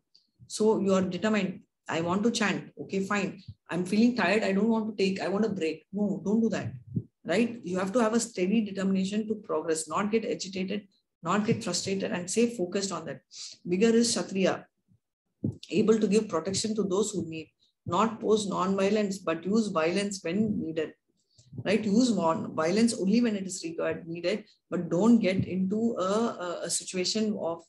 A: So you are determined. I want to chant. Okay, fine. I'm feeling tired. I don't want to I want a break. No, don't do that, right? You have to have a steady determination to progress, not get agitated, not get frustrated, and stay focused on that. Vigor is Kshatriya, able to give protection to those who need, not pose non-violence, but use violence when needed. Right? Use violence only when it is needed, but don't get into a situation of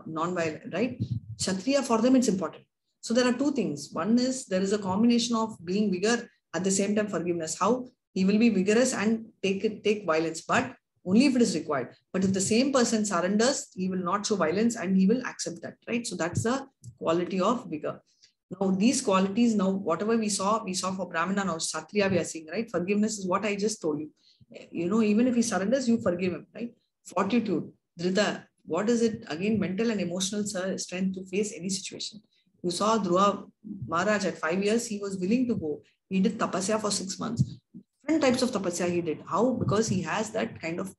A: non-violence, right? Kshatriya, for them, it's important. So there are two things. One is there is a combination of being vigor at the same time forgiveness. How? He will be vigorous and take violence, but only if it is required. But if the same person surrenders, he will not show violence and he will accept that, right? So that's the quality of vigor. Now these qualities, now whatever we saw for Brahmana, now Kshatriya we are seeing, right? Forgiveness is what I just told you. You know, even if he surrenders, you forgive him, right? Fortitude, Dhrita, what is it? Again, mental and emotional strength to face any situation. You saw Dhruva Maharaj at 5 years, he was willing to go. He did tapasya for 6 months. Different types of tapasya he did. How? Because he has that kind of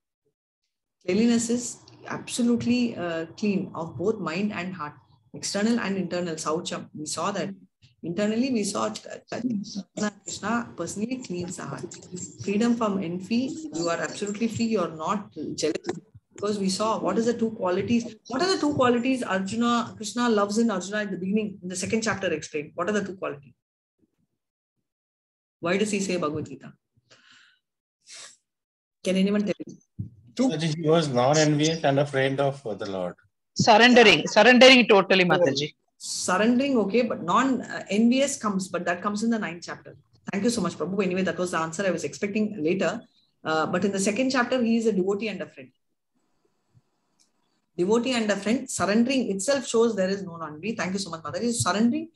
A: cleanliness, is absolutely clean of both mind and heart. External and internal, Saucham. We saw that. Internally, we saw Krishna personally cleans the heart. Freedom from envy, you are absolutely free. You are not jealous. Because we saw what is the two qualities. What are the two qualities Krishna loves in Arjuna at the beginning, in the second chapter explained. What are the two qualities? Why does he say Bhagavad Gita? Can anyone tell me?
J: He was non-envious and a friend of the Lord.
I: Surrendering totally, Mataji.
A: Surrendering, okay, but non-envious comes, but that comes in the 9th chapter. Thank you so much, Prabhu. Anyway, that was the answer I was expecting later. But in the second chapter, he is a devotee and a friend. Devotee and a friend, surrendering itself shows there is no envy. Thank you so much, Mataji. Surrendering,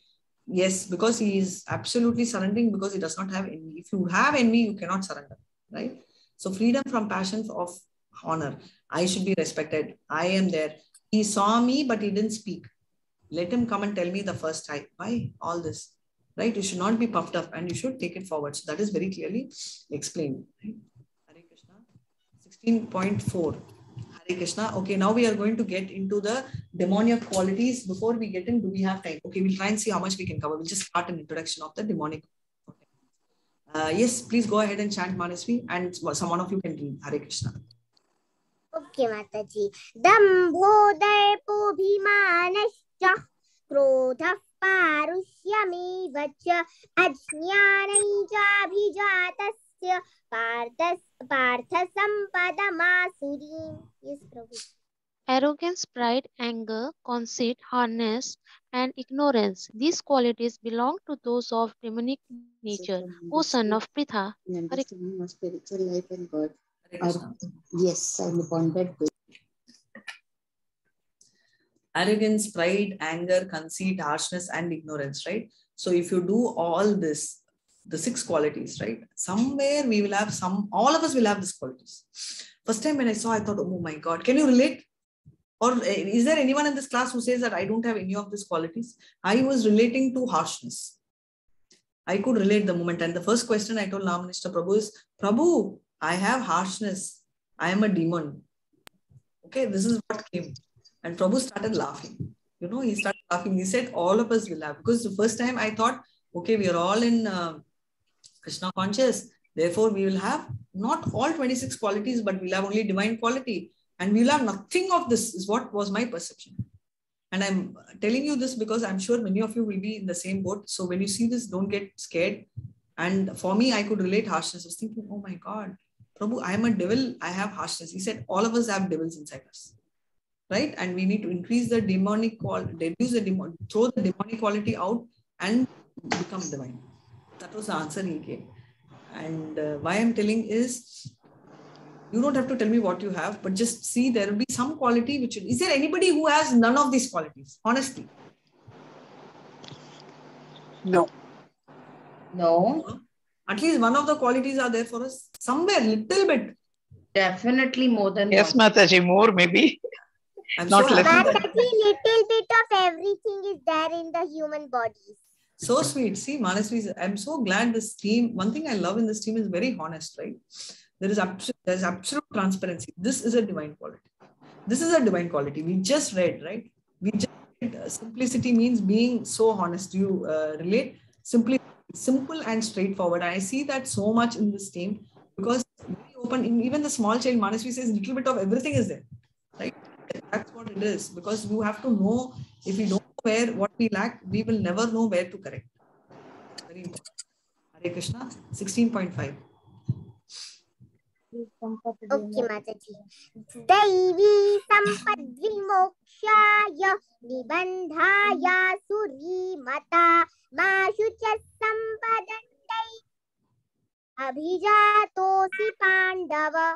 A: yes, because he is absolutely surrendering because he does not have envy. If you have envy, you cannot surrender, right? So freedom from passion of honor. I should be respected. I am there. He saw me, but he didn't speak. Let him come and tell me the first time. Why all this? Right? You should not be puffed up and you should take it forward. So that is very clearly explained. Right? Hare Krishna. 16.4. Hare Krishna. Okay, now we are going to get into the demoniac qualities. Before we get in, do we have time? Okay, we'll try and see how much we can cover. We'll just start an introduction of the demonic. Yes, please go ahead and chant Manasvi, and someone of you can read. Hare Krishna.
B: Okay, Mataji. Dambho darpo bhimanascha krodha parusyame vacha ajnananja bhijatasya partha sampada masurim. Yes, Prabhu.
K: Arrogance, pride, anger, conceit, hardness, and ignorance. These qualities belong to those of demonic nature. O son of Pritha,
L: understanding of spiritual life and God. Yes, I'm bonded with.
A: Arrogance, pride, anger, conceit, harshness, and ignorance, right? So if you do all this, the 6 qualities, right? Somewhere we will have all of us will have these qualities. First time when I saw, I thought, oh my God, can you relate? Or is there anyone in this class who says that I don't have any of these qualities? I was relating to harshness. I could relate the moment. And the first question I told Namanishta Prabhu is, Prabhu, I have harshness. I am a demon. Okay, this is what came. And Prabhu started laughing. You know, he started laughing. He said, all of us will have. Because the first time I thought, okay, we are all in Krishna conscious. Therefore, we will have not all 26 qualities, but we'll have only divine quality. And we'll have nothing of this, is what was my perception. And I'm telling you this because I'm sure many of you will be in the same boat. So when you see this, don't get scared. And for me, I could relate harshness. I was thinking, oh my God, Prabhu, I am a devil. I have harshness. He said, all of us have devils inside us. Right? And we need to increase the demonic quality, throw the demonic quality out and become divine. That was the answer he gave. And why I'm telling is, you don't have to tell me what you have, but just see there will be some quality which is there anybody who has none of these qualities? Honestly.
L: No.
H: No.
A: At least one of the qualities are there for us. Somewhere, little bit.
H: Definitely more than
I: yes,
H: one.
I: Mataji, more maybe.
A: I'm
I: not
A: so
I: less.
B: Mataji, little bit of everything is there in the human bodies.
A: So sweet. See, Manasvi, I'm so glad this team, one thing I love in this team is very honest, right? There's absolute transparency. This is a divine quality. This is a divine quality. We just read, right? We just read, simplicity means being so honest. You relate simply, simple and straightforward. And I see that so much in this team because very open. Even the small child, Manasvi says, little bit of everything is there, right? That's what it is. Because you have to know, if we don't know what we lack, we will never know where to correct. Very important. Hare Krishna, 16.5.
B: Okay, Mataji. Daivi sampadvimokshaya nibandhaya surimata mashucha sampadandai abhijatosi pandava.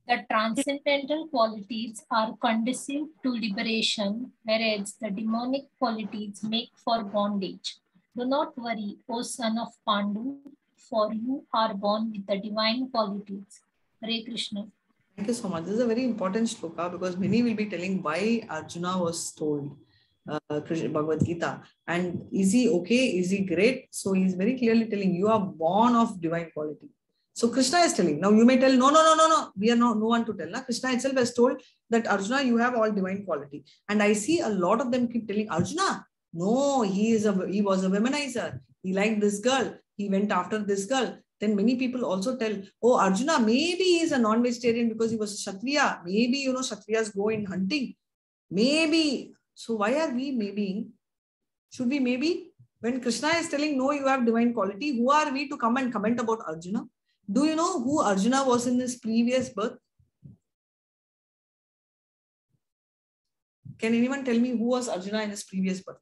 M: The transcendental qualities are conducive to liberation, whereas the demonic qualities make for bondage. Do not worry, O son of Pandu, for you are born with the divine qualities. Hare Krishna.
A: Thank you so much. This is a very important shloka because many will be telling why Arjuna was told Bhagavad Gita. And is he okay? Is he great? So he's very clearly telling you are born of divine quality. So Krishna is telling. Now you may tell, no. We are no one to tell. Na? Krishna itself has told that Arjuna, you have all divine quality. And I see a lot of them keep telling Arjuna, no, he was a womanizer. He liked this girl. He went after this girl. Then many people also tell, oh, Arjuna, maybe he's a non-vegetarian because he was a Kshatriya. Maybe, Kshatriyas go in hunting. Maybe. So why are we maybe? Should we maybe? When Krishna is telling, no, you have divine quality, who are we to come and comment about Arjuna? Do you know who Arjuna was in his previous birth? Can anyone tell me who was Arjuna in his previous birth?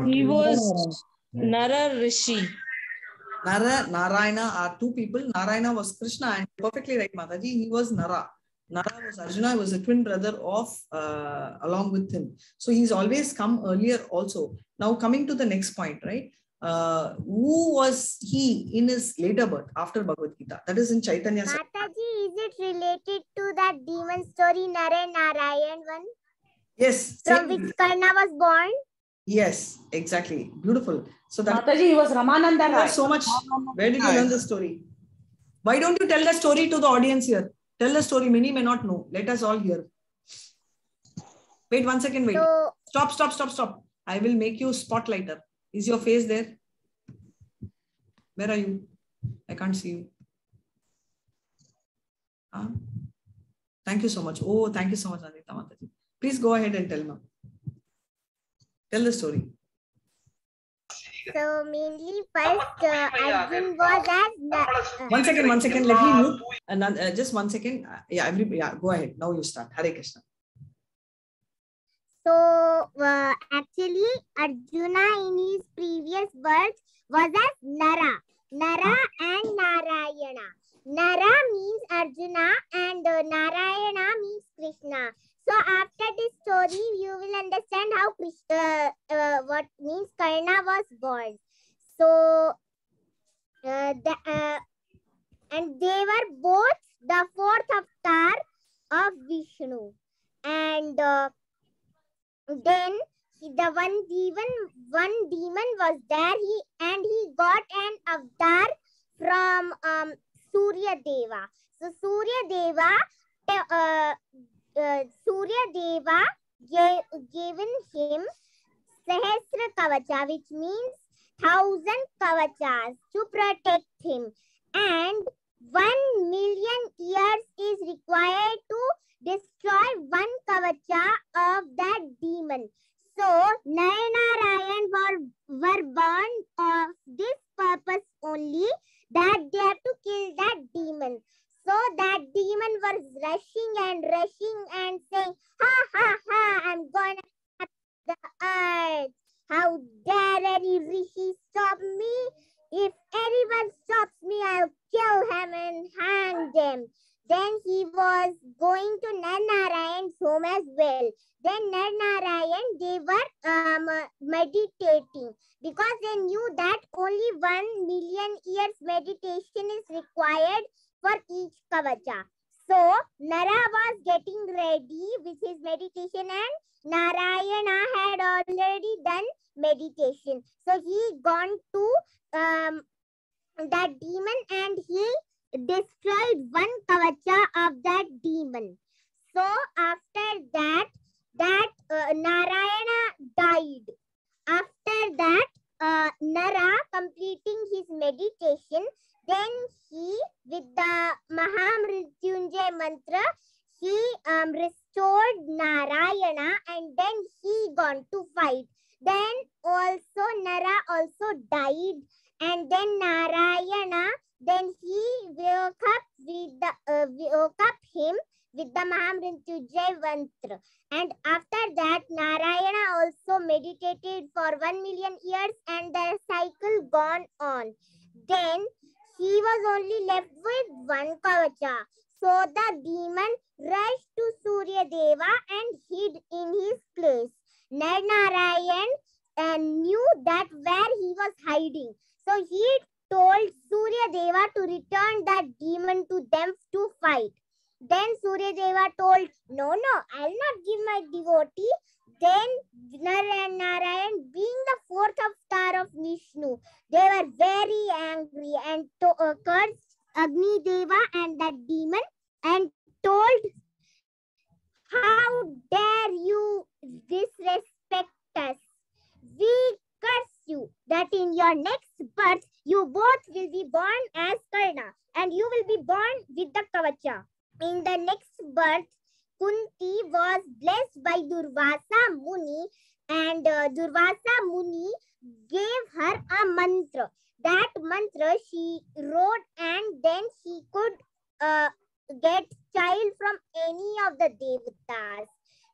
N: He was Nara Rishi.
A: Nara, Narayana are two people. Narayana was Krishna, and perfectly right, Mataji. He was Nara. Nara was Arjuna, was a twin brother of, along with him. So he's always come earlier also. Now coming to the next point, right? Who was he in his later birth after Bhagavad Gita? That is in Chaitanya.
B: Mataji, is it related to that demon story, Nara Narayan one?
A: Yes.
B: From which Karna was born?
A: Yes, exactly. Beautiful. So that
N: Mataji, he was Ramananda Rai.
A: So much. Where did you learn the story? Why don't you tell the story to the audience here? Tell the story. Many may not know. Let us all hear. Wait 1 second. Wait.
B: So,
A: Stop. I will make you spotlighter. Is your face there? Where are you? I can't see you. Thank you so much. Oh, thank you so much, Anita Mataji. Please go ahead and tell now. Tell the story.
B: So mainly first Arjun was as...
A: 1 second. Let me mute. Just 1 second. Yeah, go ahead. Now you start. Hare Krishna.
B: So actually Arjuna in his previous birth was as Nara and Narayana. Nara means Arjuna and Narayana means Krishna. So after this story, you will understand how Krishna, what means Karna was born. So and they were both the fourth avatar of Vishnu. And then the one demon was there. He got an avatar from Surya Deva. So Surya Deva given him Sahasra Kavacha, which means 1,000 Kavachas to protect him. And 1 million years is required to destroy 1 Kavacha of that demon. So Narayan were born of this purpose only, that they have to kill that demon. So that demon was rushing and saying, ha, I'm gonna attack the earth. How dare any rishi stop me? If anyone stops me, I'll kill him and hang them. Then he was going to Narayan's home as well. Then Narayan, they were meditating because they knew that only 1 million years meditation is required for each Kavacha. So Nara was getting ready with his meditation and Narayana had already done meditation. So he gone to that demon and he destroyed 1 Kavacha of that demon. So after that, Narayana died. After that, Nara completing his meditation, then he, with the Mahamrityunjay mantra, he restored Narayana and then he gone to fight. Then also Nara also died and then Narayana, then he woke up him with the Mahamrityunjay mantra. And after that, Narayana also meditated for 1 million years and the cycle gone on. Then he was only left with 1 Kavacha. So the demon rushed to Surya Deva and hid in his place. Narayan knew that where he was hiding. So he told Surya Deva to return that demon to them to fight. Then Surya Deva told, no, I'll not give my devotee. Then Narayan, being the fourth avatar of Vishnu, they were very angry and cursed Agni Deva and that demon and told, how dare you disrespect us? We curse you that in your next birth, you both will be born as Karna and you will be born with the Kavacha. In the next birth, Kunti was blessed by Durvasa Muni and Durvasa Muni gave her a mantra. That mantra she wrote and then she could get child from any of the devatas.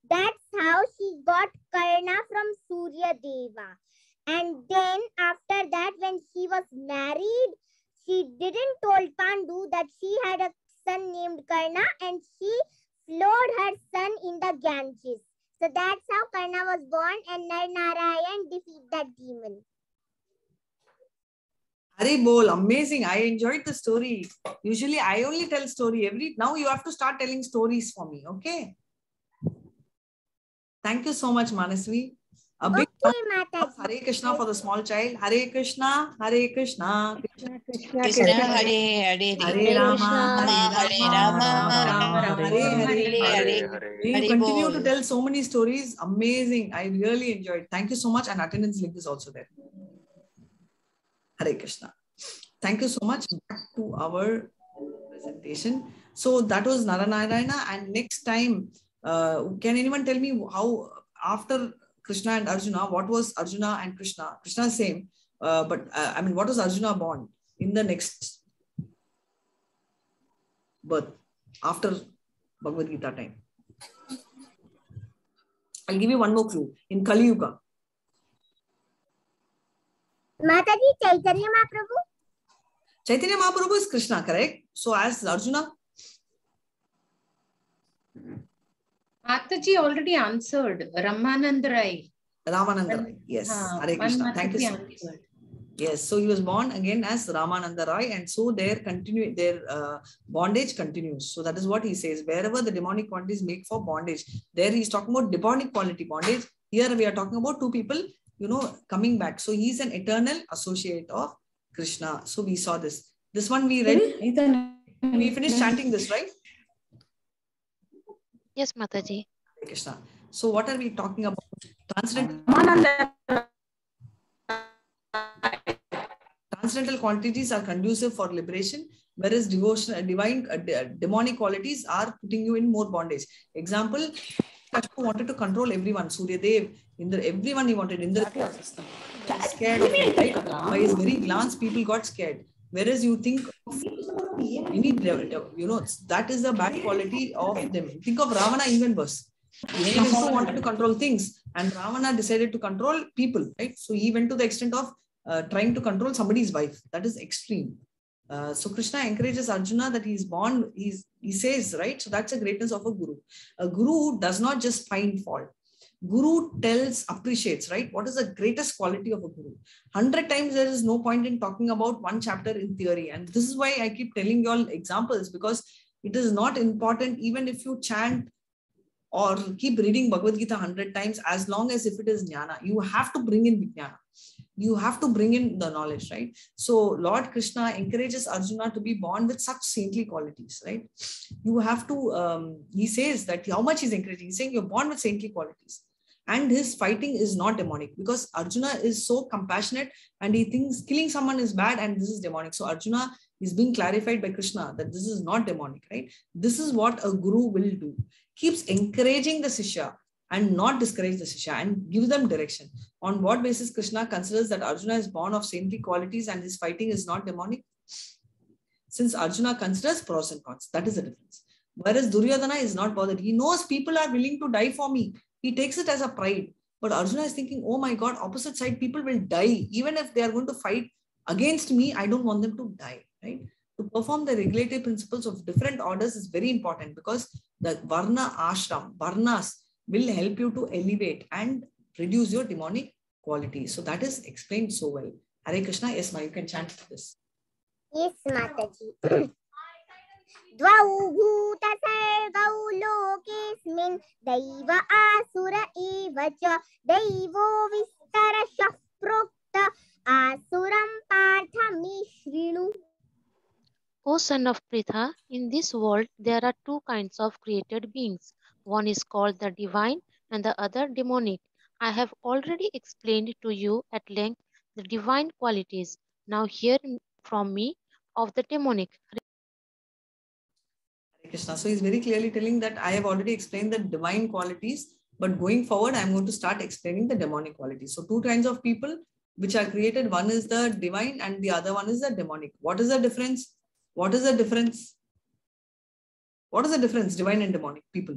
B: That's how she got Karna from Surya Deva. And then after that, when she was married, she didn't told Pandu that she had a son named Karna and she flowed her son in the Ganges. So that's how Karna was born and Narayan defeated that demon.
A: Hari bol, amazing. I enjoyed the story. Usually I only tell story now you have to start telling stories for me, okay? Thank you so much, Manasvi. A big Hare Krishna for the small child. Hare Krishna, Hare Krishna, Krishna
I: Krishna Hare Hare,
A: Hare Rama, Hare Rama, Hare Hare. You continue to tell so many stories. Amazing. I really enjoyed. Thank you so much. And attendance link is also there. Hare Krishna. Thank you so much. Back to our presentation. So that was Narayana. And next time, can anyone tell me how after Krishna and Arjuna, what was Arjuna and Krishna? Krishna same, but I mean, what was Arjuna born in the next birth after Bhagavad Gita time? I'll give you one more clue. In Kali Yuga.
B: Mataji, Chaitanya Mahaprabhu.
A: Chaitanya Mahaprabhu is Krishna, correct? So as Arjuna?
C: Mataji already answered. Ramananda Rai.
A: Ramananda Rai, yes. Hare Krishna. Thank you so much. Yes, so he was born again as Ramananda Rai, and so their bondage continues. So that is what he says. Wherever the demonic qualities make for bondage, there he's talking about demonic quality bondage. Here we are talking about two people, coming back. So he's an eternal associate of Krishna. So we saw this. This one we read. We finished chanting this, right?
K: Yes, Mataji.
A: Krishna. So what are we talking about? Transcendental quantities are conducive for liberation, whereas demonic qualities are putting you in more bondage. Example, Krishna wanted to control everyone. Surya Dev, Indra, everyone he wanted. Indra scared of him, right? By his very glance, people got scared. Whereas you think of any that is the bad quality of them. Think of Ravana even worse. He also wanted to control things, and Ravana decided to control people, right? So he went to the extent of trying to control somebody's wife. That is extreme. So Krishna encourages Arjuna that he's born, he says, right? So that's a greatness of a guru. A guru does not just find fault. Guru appreciates, right? What is the greatest quality of a guru? 100 times there is no point in talking about one chapter in theory. And this is why I keep telling you all examples, because it is not important even if you chant or keep reading Bhagavad Gita 100 times, as long as if it is jnana. You have to bring in vijnana. You have to bring in the knowledge, right? So Lord Krishna encourages Arjuna to be born with such saintly qualities, right? You have to, he says that how much he's encouraging. He's saying you're born with saintly qualities. And his fighting is not demonic, because Arjuna is so compassionate and he thinks killing someone is bad and this is demonic. So Arjuna is being clarified by Krishna that this is not demonic, right? This is what a guru will do. Keeps encouraging the Shishya and not discourage the Shishya and give them direction. On what basis Krishna considers that Arjuna is born of saintly qualities and his fighting is not demonic? Since Arjuna considers pros and cons, that is the difference. Whereas Duryodhana is not bothered. He knows people are willing to die for me. He takes it as a pride. But Arjuna is thinking, oh my God, opposite side people will die. Even if they are going to fight against me, I don't want them to die, right? to perform the regulative principles of different orders is very important, because the Varna Ashram, Varnas, will help you to elevate and reduce your demonic qualities. So that is explained so well. Hare Krishna. Yes, Ma, you can chant this.
B: Yes, Mataji. Dvau bhuta sargau lokesmin daiva asura eva cha daivo vistarasya prokta asuram partha mishrinu.
K: O son of Pritha, in this world there are two kinds of created beings. One is called the divine and the other demonic. I have already explained to you at length the divine qualities. Now hear from me of the demonic.
A: Krishna. So he's very clearly telling that I have already explained the divine qualities, but going forward, I'm going to start explaining the demonic qualities. So two kinds of people which are created. One is the divine and the other one is the demonic. What is the difference? What is the difference? What is the difference, divine and demonic people?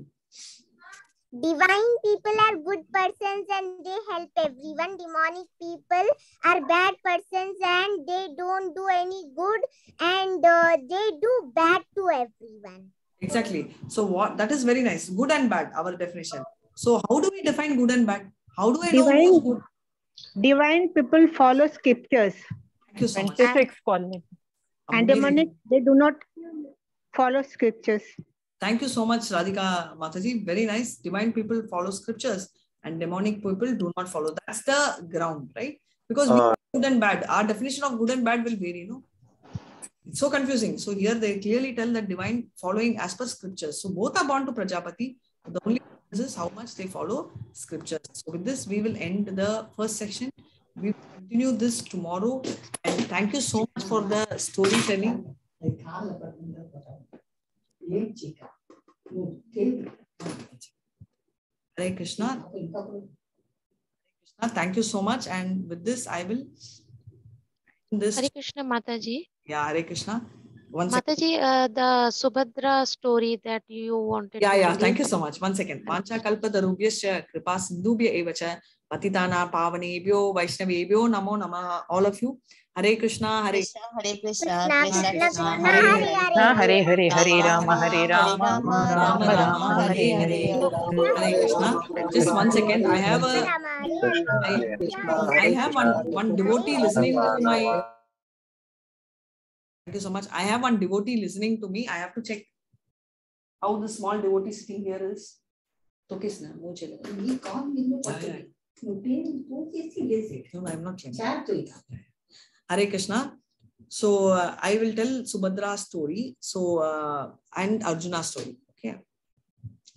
B: Divine people are good persons and they help everyone. Demonic people are bad persons and they don't do any good and they do bad to everyone.
A: Exactly. So what, that is very nice. Good and bad, our definition. So how do we define good and bad? How do I know who's good?
E: Divine people follow scriptures.
A: Thank you so much.
E: And demonic, they do not follow scriptures.
A: Thank you so much, Radhika Mataji. Very nice. Divine people follow scriptures and demonic people do not follow. That's the ground, right? Because we are good and bad. Our definition of good and bad will vary, It's so confusing. So here they clearly tell that divine following as per scriptures. So both are born to Prajapati. The only difference is how much they follow scriptures. So with this, we will end the first section. We will continue this tomorrow. And thank you so much for the storytelling. Hare Krishna. Thank you so much. And with this, I will end this.
K: Hare Krishna, Mataji.
A: Yeah, Hare Krishna.
K: Mataji, the Subhadra story that you wanted to
A: Yeah,
K: read.
A: thank you so much. 1 second. Vancha kalpatarubhyascha kripa sindhubhya evacha patitana pavanebhyo vaishnavebhyo namo namah. All of you. Hare Krishna, Hare
I: Krishna,
B: Krishna,
O: Hare Hare, Hare Rama, Rama Rama, Hare Hare.
A: Hare Krishna. Just 1 second. I have one devotee listening to my. Thank you so much. I have one devotee listening to me. I have to check how the small devotee sitting here is. No, I'm not checking. Hare Krishna. So I will tell Subhadra's story. So and Arjuna's story. Okay.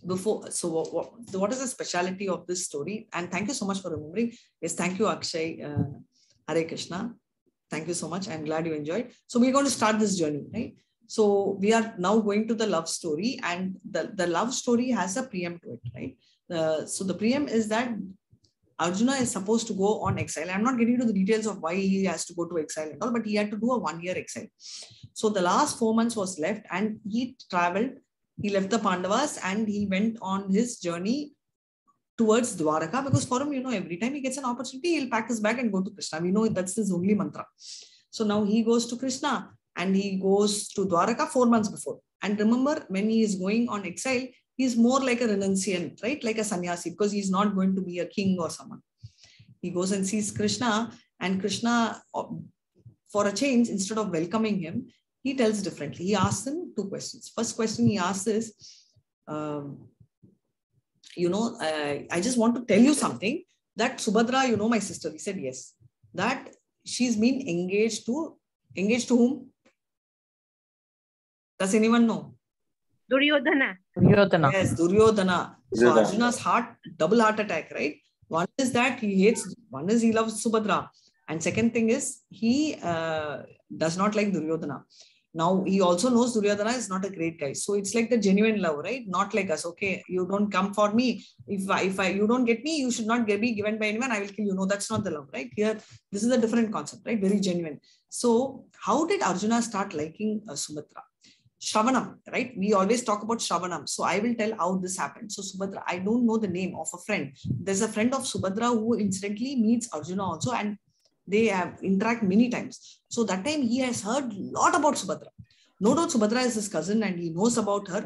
A: Before, so what is the speciality of this story? And thank you so much for remembering. Yes, thank you, Akshay. Hare Krishna. Thank you so much. I'm glad you enjoyed. So we're going to start this journey, right? So we are now going to the love story, and the love story has a preamble to it, right? So the preamble is that Arjuna is supposed to go on exile. I'm not getting into the details of why he has to go to exile and all, but he had to do a 1-year exile. So the last 4 months was left and he traveled. He left the Pandavas and he went on his journey towards Dwaraka, because for him, every time he gets an opportunity, he'll pack his bag and go to Krishna. We know that's his only mantra. So now he goes to Krishna and he goes to Dwaraka 4 months before. And remember, when he is going on exile, he's more like a renunciant, right? Like a sannyasi, because he's not going to be a king or someone. He goes and sees Krishna, and Krishna, for a change, instead of welcoming him, he tells differently. He asks him 2 questions. First question he asks is, I just want to tell you something, that Subhadra, my sister. He said, yes. That she's been engaged to whom? Does anyone know?
E: Duryodhana.
A: Yes, Duryodhana. So Arjuna's double heart attack, right? One is that he loves Subhadra. And second thing is, he does not like Duryodhana. Now, he also knows Duryodhana is not a great guy. So it's like the genuine love, right? Not like us. Okay, you don't come for me. If you don't get me, you should not be given by anyone. I will kill you. No, that's not the love, right? Here, this is a different concept, right? Very genuine. So how did Arjuna start liking Sumatra? Shravanam, right? We always talk about Shravanam. So I will tell how this happened. So Subhadra, I don't know the name of a friend. There's a friend of Subhadra who incidentally meets Arjuna also, and they have interact many times. So that time he has heard a lot about Subhadra. No doubt Subhadra is his cousin and he knows about her.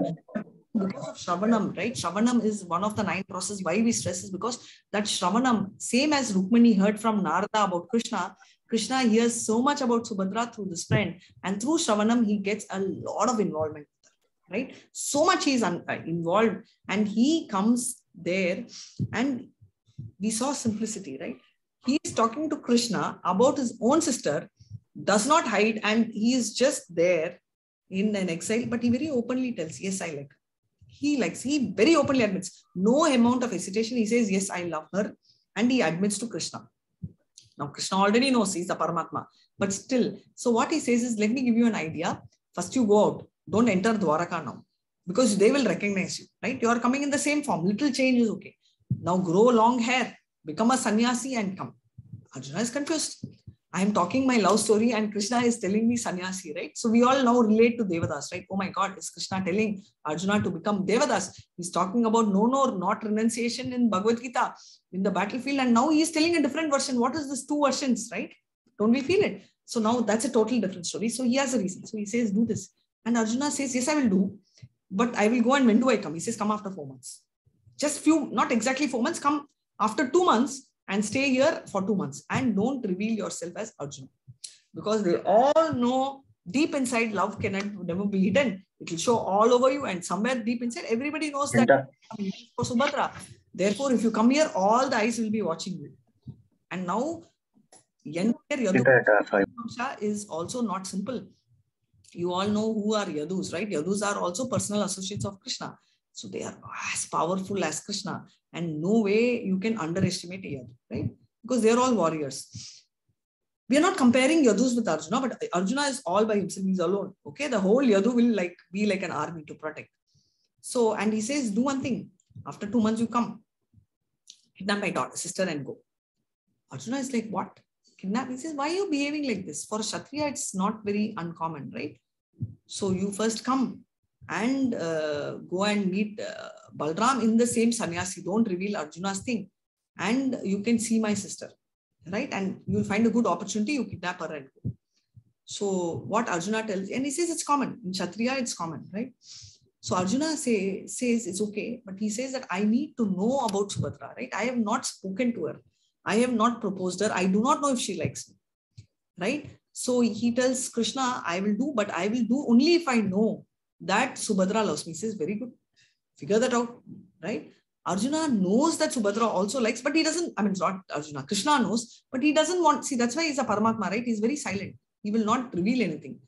A: Because of Shravanam, right? Shravanam is one of the 9 processes. Why we stress is because that Shravanam, same as Rukmini heard from Narada about Krishna, Krishna hears so much about Subhadra through this friend, and through Shravanam, he gets a lot of involvement, right? So much he is involved, and he comes there, and we saw simplicity, right? He is talking to Krishna about his own sister, does not hide, and he is just there in an exile, but he very openly tells, yes, I like her. He very openly admits, no amount of hesitation. He says, yes, I love her. And he admits to Krishna. Now, Krishna already knows he's the Paramatma, but still. So what he says is, let me give you an idea. First you go out. Don't enter Dwaraka now, because they will recognize you, right? You are coming in the same form. Little change is okay. Now grow long hair, become a sannyasi and come. Arjuna is confused. I am talking my love story and Krishna is telling me sannyasi, right? So we all now relate to Devadas, right? Oh my God, is Krishna telling Arjuna to become Devadas? He's talking about not renunciation in Bhagavad Gita, in the battlefield. And now he's telling a different version. What is this 2 versions, right? Don't we feel it? So now that's a totally different story. So he has a reason. So he says, do this. And Arjuna says, yes, I will do. But I will go, and when do I come? He says, come after 4 months. Just not exactly 4 months, come after 2 months. And stay here for 2 months and don't reveal yourself as Arjuna, because they all know deep inside love cannot never be hidden. It will show all over you, and somewhere deep inside everybody knows that for Subhadra. Therefore, if you come here, all the eyes will be watching you. And now, Yadu is also not simple. You all know who are Yadus, right? Yadus are also personal associates of Krishna. So they are as powerful as Krishna, and no way you can underestimate a Yadu, right? Because they're all warriors. We are not comparing Yadus with Arjuna, but Arjuna is all by himself. He's alone. Okay, the whole Yadu will be like an army to protect. So, and he says, do one thing. After 2 months, you come. Kidnap my daughter, sister, and go. Arjuna is like, what? Kidnap? He says, why are you behaving like this? For a Kshatriya, it's not very uncommon, right? So you first come and go and meet Balram in the same sannyasi. Don't reveal Arjuna's thing. And you can see my sister, right? And you'll find a good opportunity, you kidnap her and go. So what Arjuna tells, and he says it's common. In Kshatriya, it's common, right? So Arjuna says it's okay, but he says that I need to know about Subhadra, right? I have not spoken to her. I have not proposed her. I do not know if she likes me, right? So he tells Krishna, I will do, but I will do only if I know that Subhadra loves me. He says, very good. Figure that out, right? Arjuna knows that Subhadra also likes, but he doesn't, I mean, it's not Arjuna. Krishna knows, but he doesn't want, see, that's why he's a Paramatma, right? He's very silent. He will not reveal anything.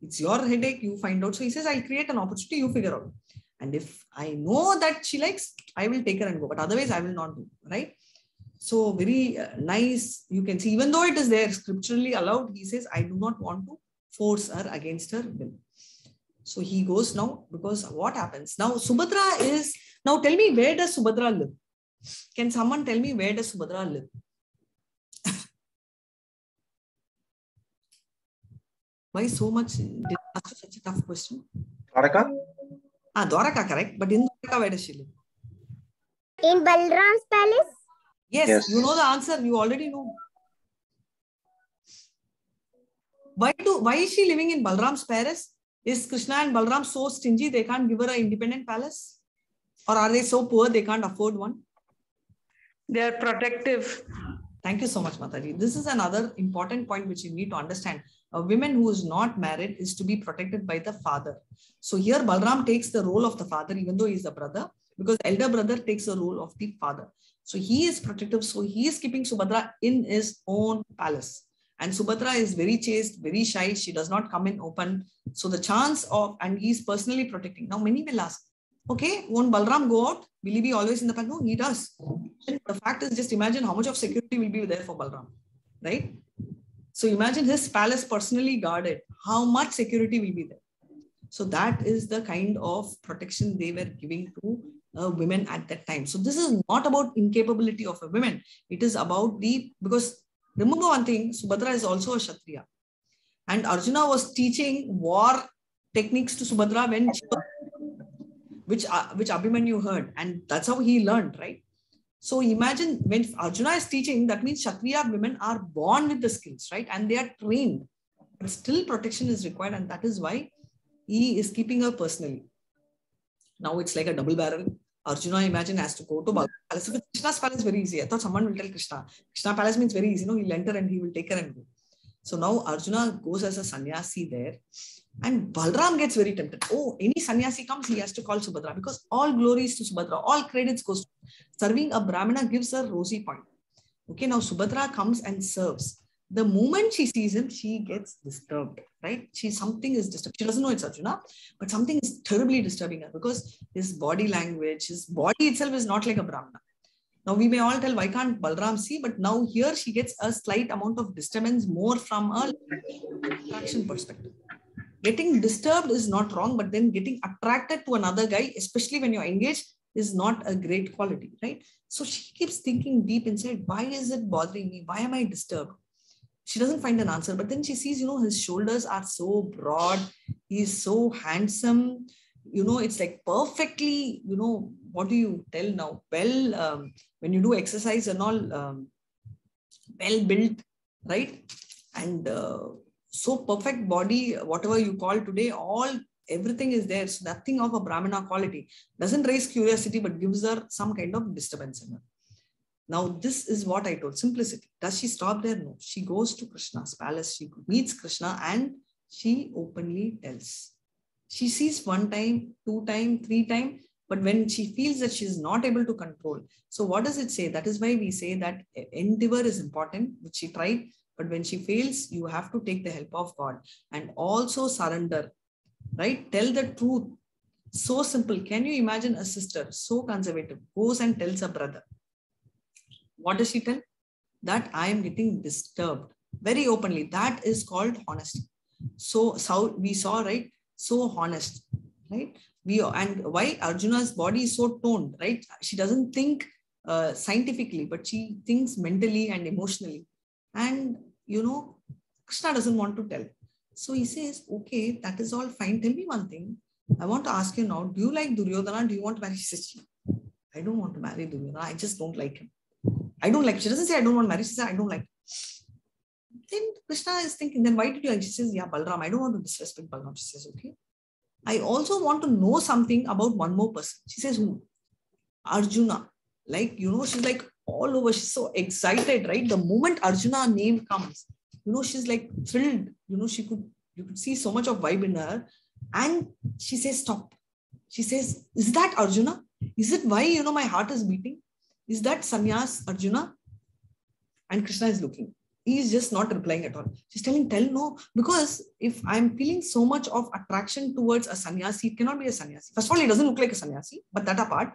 A: It's your headache, you find out. So he says, I'll create an opportunity, you figure out. And if I know that she likes, I will take her and go. But otherwise, I will not do, right? So very nice. You can see, even though it is there, scripturally allowed, he says, I do not want to force her against her will. So he goes now, because what happens? Now Subhadra is, now tell me, where does Subhadra live? Can someone tell me, where does Subhadra live? Why so much? Did I ask such a tough question?
P: Dwaraka?
A: Dwaraka, correct. But in Dwaraka, where does she live?
B: In Balram's palace?
A: Yes, you know the answer. You already know. Why is she living in Balram's palace? Is Krishna and Balram so stingy they can't give her an independent palace? Or are they so poor they can't afford one?
N: They are protective.
A: Thank you so much, Mataji. This is another important point which you need to understand. A woman who is not married is to be protected by the father. So here Balram takes the role of the father, even though he is the brother, because the elder brother takes the role of the father. So he is protective. So he is keeping Subhadra in his own palace. And Subhadra is very chaste, very shy. She does not come in open. So the chance of, and he is personally protecting. Now many will ask, okay, won't Balram go out? Will he be always in the palace? No, he does. The fact is, just imagine how much of security will be there for Balram, right? So imagine his palace personally guarded. How much security will be there? So that is the kind of protection they were giving to women at that time. So this is not about incapability of a woman. It is about because remember one thing, Subhadra is also a Kshatriya. And Arjuna was teaching war techniques to Subhadra when which Abhimanyu heard. And that's how he learned, right? So imagine when Arjuna is teaching, that means Kshatriya women are born with the skills, right? And they are trained. But still protection is required. And that is why he is keeping her personally. Now it's like a double barrel. Arjuna, imagine, has to go to Bhagavan Palace. If it's Krishna's palace, very easy. I thought someone will tell Krishna. Krishna palace means very easy. He'll enter and he will take her and go. So now Arjuna goes as a sannyasi there. And Balram gets very tempted. Oh, any sannyasi comes, he has to call Subhadra, because all glories to Subhadra, all credits goes to serving a Brahmana gives her rosy point. Okay, now Subhadra comes and serves. The moment she sees him, she gets disturbed, right? Something is disturbed. She doesn't know it's Arjuna, but something is terribly disturbing her because his body language, his body itself is not like a Brahmana. Now we may all tell, why can't Balram see? But now here she gets a slight amount of disturbance more from a attraction perspective. Getting disturbed is not wrong, but then getting attracted to another guy, especially when you're engaged, is not a great quality, right? So she keeps thinking deep inside, why is it bothering me? Why am I disturbed? She doesn't find an answer, but then she sees, his shoulders are so broad. He's so handsome. It's like perfectly, what do you tell now? Well, when you do exercise and all, well built, right? And so perfect body, whatever you call today, everything is there. So nothing of a Brahmana quality. Doesn't raise curiosity, but gives her some kind of disturbance in her. Now, this is what I told, simplicity. Does she stop there? No. She goes to Krishna's palace. She meets Krishna and she openly tells. She sees 1 time, 2 times, 3 times, but when she feels that she is not able to control. So what does it say? That is why we say that endeavor is important, which she tried. But when she fails, you have to take the help of God and also surrender, right? Tell the truth. So simple. Can you imagine a sister so conservative goes and tells a brother? What does she tell? That I am getting disturbed very openly. That is called honesty. So we saw, right? So honest, right? And why Arjuna's body is so toned, right? She doesn't think scientifically, but she thinks mentally and emotionally. And, Krishna doesn't want to tell. So he says, okay, that is all fine. Tell me one thing. I want to ask you now, do you like Duryodhana? Do you want to marry? She says, I don't want to marry Duryodhana. I just don't like him. I don't like him. She doesn't say I don't want to marry. She says, I don't like him. Then Krishna is thinking, then why did you like? She says, yeah, Balram, I don't want to disrespect Balram. She says, okay. I also want to know something about one more person. She says, who? Arjuna. Like, she's like all over. She's so excited, right? The moment Arjuna name comes, she's like thrilled. You could see so much of vibe in her. And she says, stop. She says, is that Arjuna? Is it why, my heart is beating? Is that Sannyas Arjuna? And Krishna is looking. He is just not replying at all. She's telling, no, because if I'm feeling so much of attraction towards a sannyasi, it cannot be a sannyasi. First of all, he doesn't look like a sannyasi, but that apart.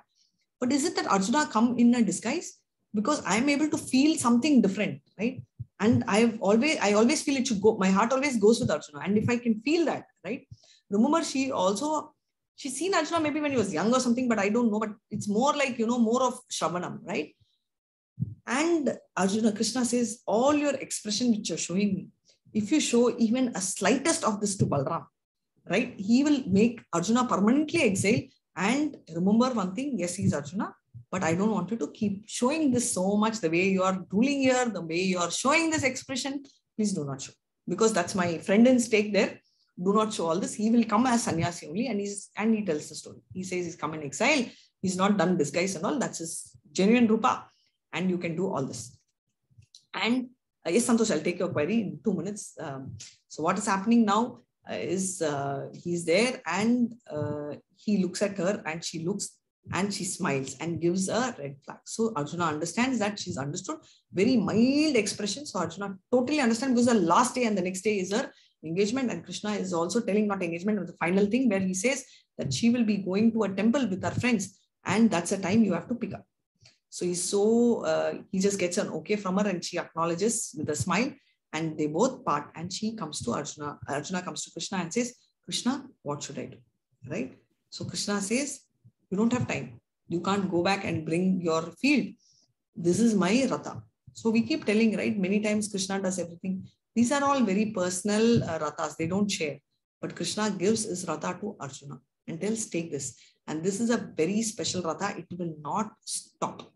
A: But is it that Arjuna come in a disguise? Because I'm able to feel something different, right? And I always feel it should go. My heart always goes with Arjuna. And if I can feel that, right? Remember, she's seen Arjuna maybe when he was young or something, but I don't know. But it's more like, more of Shravanam, right? And Arjuna, Krishna says, all your expression which you're showing me, if you show even a slightest of this to Balram, right? He will make Arjuna permanently exile. And remember one thing, yes, he's Arjuna, but I don't want you to keep showing this so much, the way you are ruling here, the way you are showing this expression, please do not show. Because that's my friend in stake there. Do not show all this. He will come as sannyasi only, and he tells the story. He says he's come in exile. He's not done disguise and all. That's his genuine rupa. And you can do all this. And yes, Santosh, I'll take your query in 2 minutes. So what is happening now is he's there and he looks at her and she looks and she smiles and gives a red flag. So Arjuna understands that she's understood. Very mild expression. So Arjuna totally understands, because the last day and the next day is her engagement. And Krishna is also telling, not engagement, but the final thing where he says that she will be going to a temple with her friends. And that's the time you have to pick up. So he just gets an okay from her and she acknowledges with a smile and they both part and she comes to Arjuna. Arjuna comes to Krishna and says, Krishna, what should I do? Right? So Krishna says, you don't have time. You can't go back and bring your field. This is my Radha. So we keep telling, right? Many times Krishna does everything. These are all very personal Radhas. They don't share. But Krishna gives his Radha to Arjuna and tells, take this. And this is a very special Radha. It will not stop.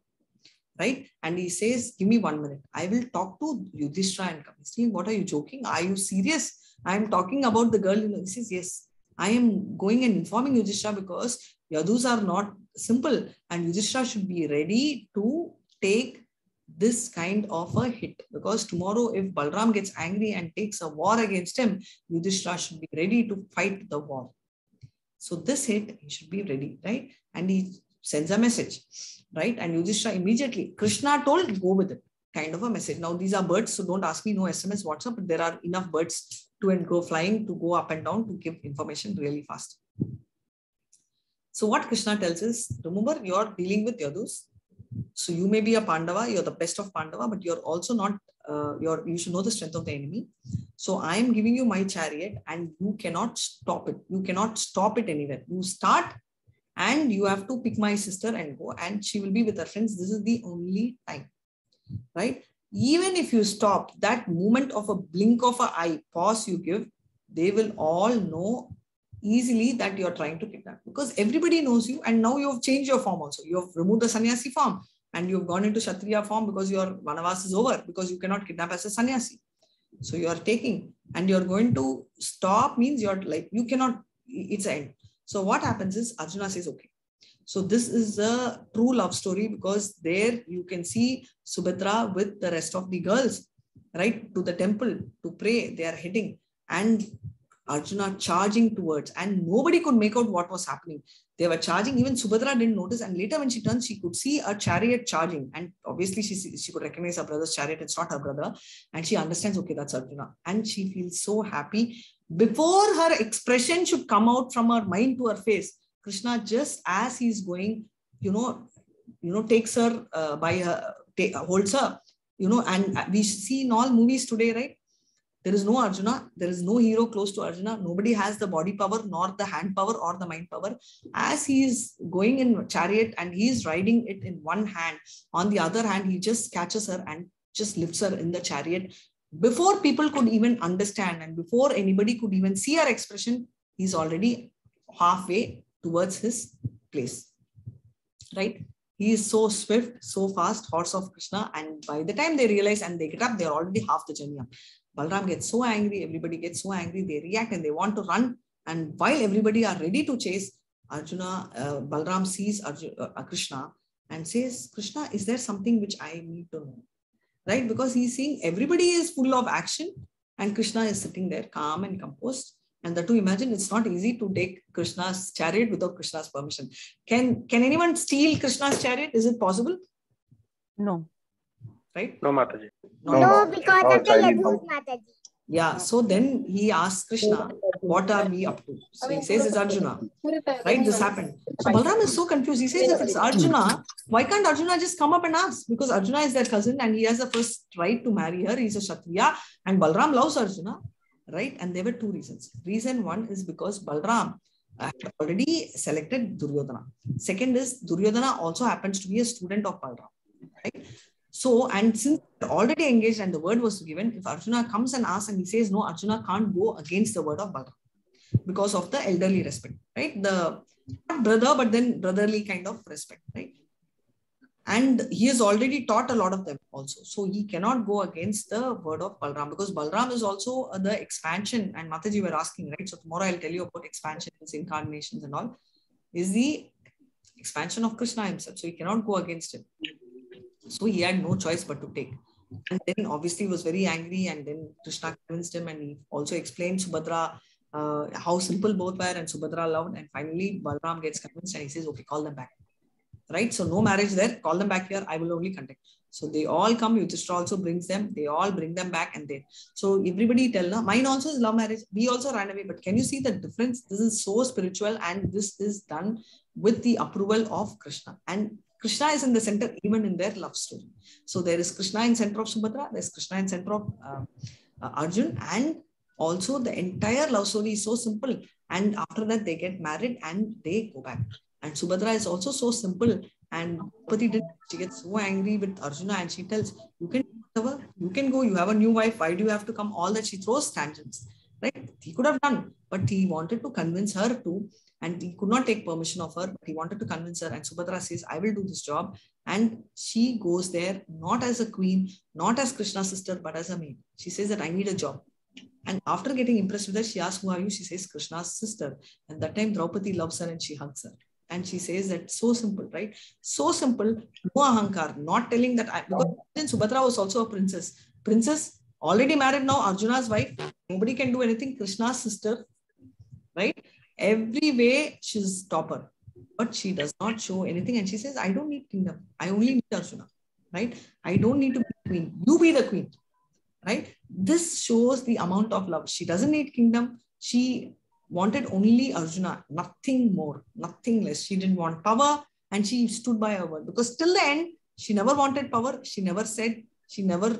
A: Right? And he says, give me 1 minute. I will talk to Yudhishthira and come. He's saying, what are you joking? Are you serious? I'm talking about the girl. He says, yes, I am going and informing Yudhishthira because Yadus are not simple and Yudhishthira should be ready to take this kind of a hit, because tomorrow if Balram gets angry and takes a war against him, Yudhishthira should be ready to fight the war. So this hit, he should be ready, right? And he sends a message, right? And Yudhishthira immediately, Krishna told, go with it, kind of a message. Now these are birds, so don't ask me, no SMS, WhatsApp, but there are enough birds to and go flying, to go up and down, to give information really fast. So what Krishna tells is, remember, you're dealing with Yadus. So you may be a Pandava, you're the best of Pandava, but you're also not, you should know the strength of the enemy. So I am giving you my chariot and you cannot stop it. You cannot stop it anywhere. You start and you have to pick my sister and go, and she will be with her friends. This is the only time, right? Even if you stop, that moment of a blink of an eye, pause you give, they will all know easily that you're trying to kidnap, because everybody knows you, and now you have changed your form also. You have removed the sannyasi form and you've gone into Kshatriya form because your Vanavas is over, because you cannot kidnap as a sannyasi. So you are taking and you're going to stop, means you're like, you cannot, it's an end. So what happens is Arjuna says, okay. So this is a true love story, because there you can see Subhadra with the rest of the girls, right, to the temple to pray. They are heading and Arjuna charging towards, and nobody could make out what was happening. They were charging, even Subhadra didn't notice, and later when she turned, she could see a chariot charging, and obviously she could recognize her brother's chariot. It's not her brother, and she understands, okay, that's Arjuna, and she feels so happy. Before her expression should come out from her mind to her face, Krishna, just as he's going, takes her by her, holds her, and we see in all movies today, right? There is no Arjuna. There is no hero close to Arjuna. Nobody has the body power, nor the hand power or the mind power. As he is going in chariot and he is riding it in one hand, on the other hand, he just catches her and just lifts her in the chariot. Before people could even understand and before anybody could even see her expression, he's already halfway towards his place, right? He is so swift, so fast, horse of Krishna. And by the time they realize and they get up, they're already half the journey up. Balram gets so angry, everybody gets so angry, they react and they want to run. And while everybody are ready to chase, Balram sees Krishna and says, Krishna, is there something which I need to know? Right? Because he's seeing everybody is full of action and Krishna is sitting there calm and composed. And that to imagine, it's not easy to take Krishna's chariot without Krishna's permission. Can anyone steal Krishna's chariot? Is it possible?
E: No.
A: Right?
P: No, Mataji.
B: No, because of the Yadus, Mataji.
A: Yeah, so then he asks Krishna, what are we up to? So he says it's Arjuna, right? This happened. So Balram is so confused. He says, if it's Arjuna, why can't Arjuna just come up and ask? Because Arjuna is their cousin and he has the first right to marry her. He's a Kshatriya and Balram loves Arjuna, right? And there were two reasons. Reason one is because Balram had already selected Duryodhana. Second is Duryodhana also happens to be a student of Balram, right? So, and since they're already engaged and the word was given, if Arjuna comes and asks and he says, no, Arjuna can't go against the word of Balram because of the elderly respect, right? The not brother, but then brotherly kind of respect, right? And he has already taught a lot of them also. So he cannot go against the word of Balram because Balram is also the expansion. And Mataji were asking, right? So tomorrow I'll tell you about expansions, incarnations and all. Is the expansion of Krishna himself. So he cannot go against it. So he had no choice but to take. And then obviously he was very angry and then Krishna convinced him and he also explained Subhadra how simple both were and Subhadra loved. And finally Balram gets convinced and he says, okay, call them back. Right? So no marriage there, call them back here, I will only conduct. So they all come, Yudhishthira also brings them, they all bring them back and then. So everybody tell, mine also is love marriage, we also ran away. But can you see the difference? This is so spiritual and this is done with the approval of Krishna. And Krishna is in the center even in their love story. So there is Krishna in center of Subhadra, there is Krishna in center of Arjun, and also the entire love story is so simple. And after that they get married and they go back. And Subhadra is also so simple. And she gets so angry with Arjuna and she tells, you can do whatever, you can go, you have a new wife, why do you have to come? All that she throws tangents. Right? He could have done, but he wanted to convince her to. And he could not take permission of her, but he wanted to convince her. And Subhadra says, I will do this job. And she goes there, not as a queen, not as Krishna's sister, but as a maid. She says that I need a job. And after getting impressed with her, she asks, who are you? She says, Krishna's sister. And that time Draupadi loves her and she hugs her. And she says that so simple, right? So simple, no ahankar, not telling that, because Subhadra was also a princess. Princess, already married now, Arjuna's wife, nobody can do anything, Krishna's sister, right? Every way she's topper, but she does not show anything. And she says, I don't need kingdom. I only need Arjuna, right? I don't need to be the queen. You be the queen, right? This shows the amount of love. She doesn't need kingdom. She wanted only Arjuna, nothing more, nothing less. She didn't want power and she stood by her word, because till the end, she never wanted power. She never said, she never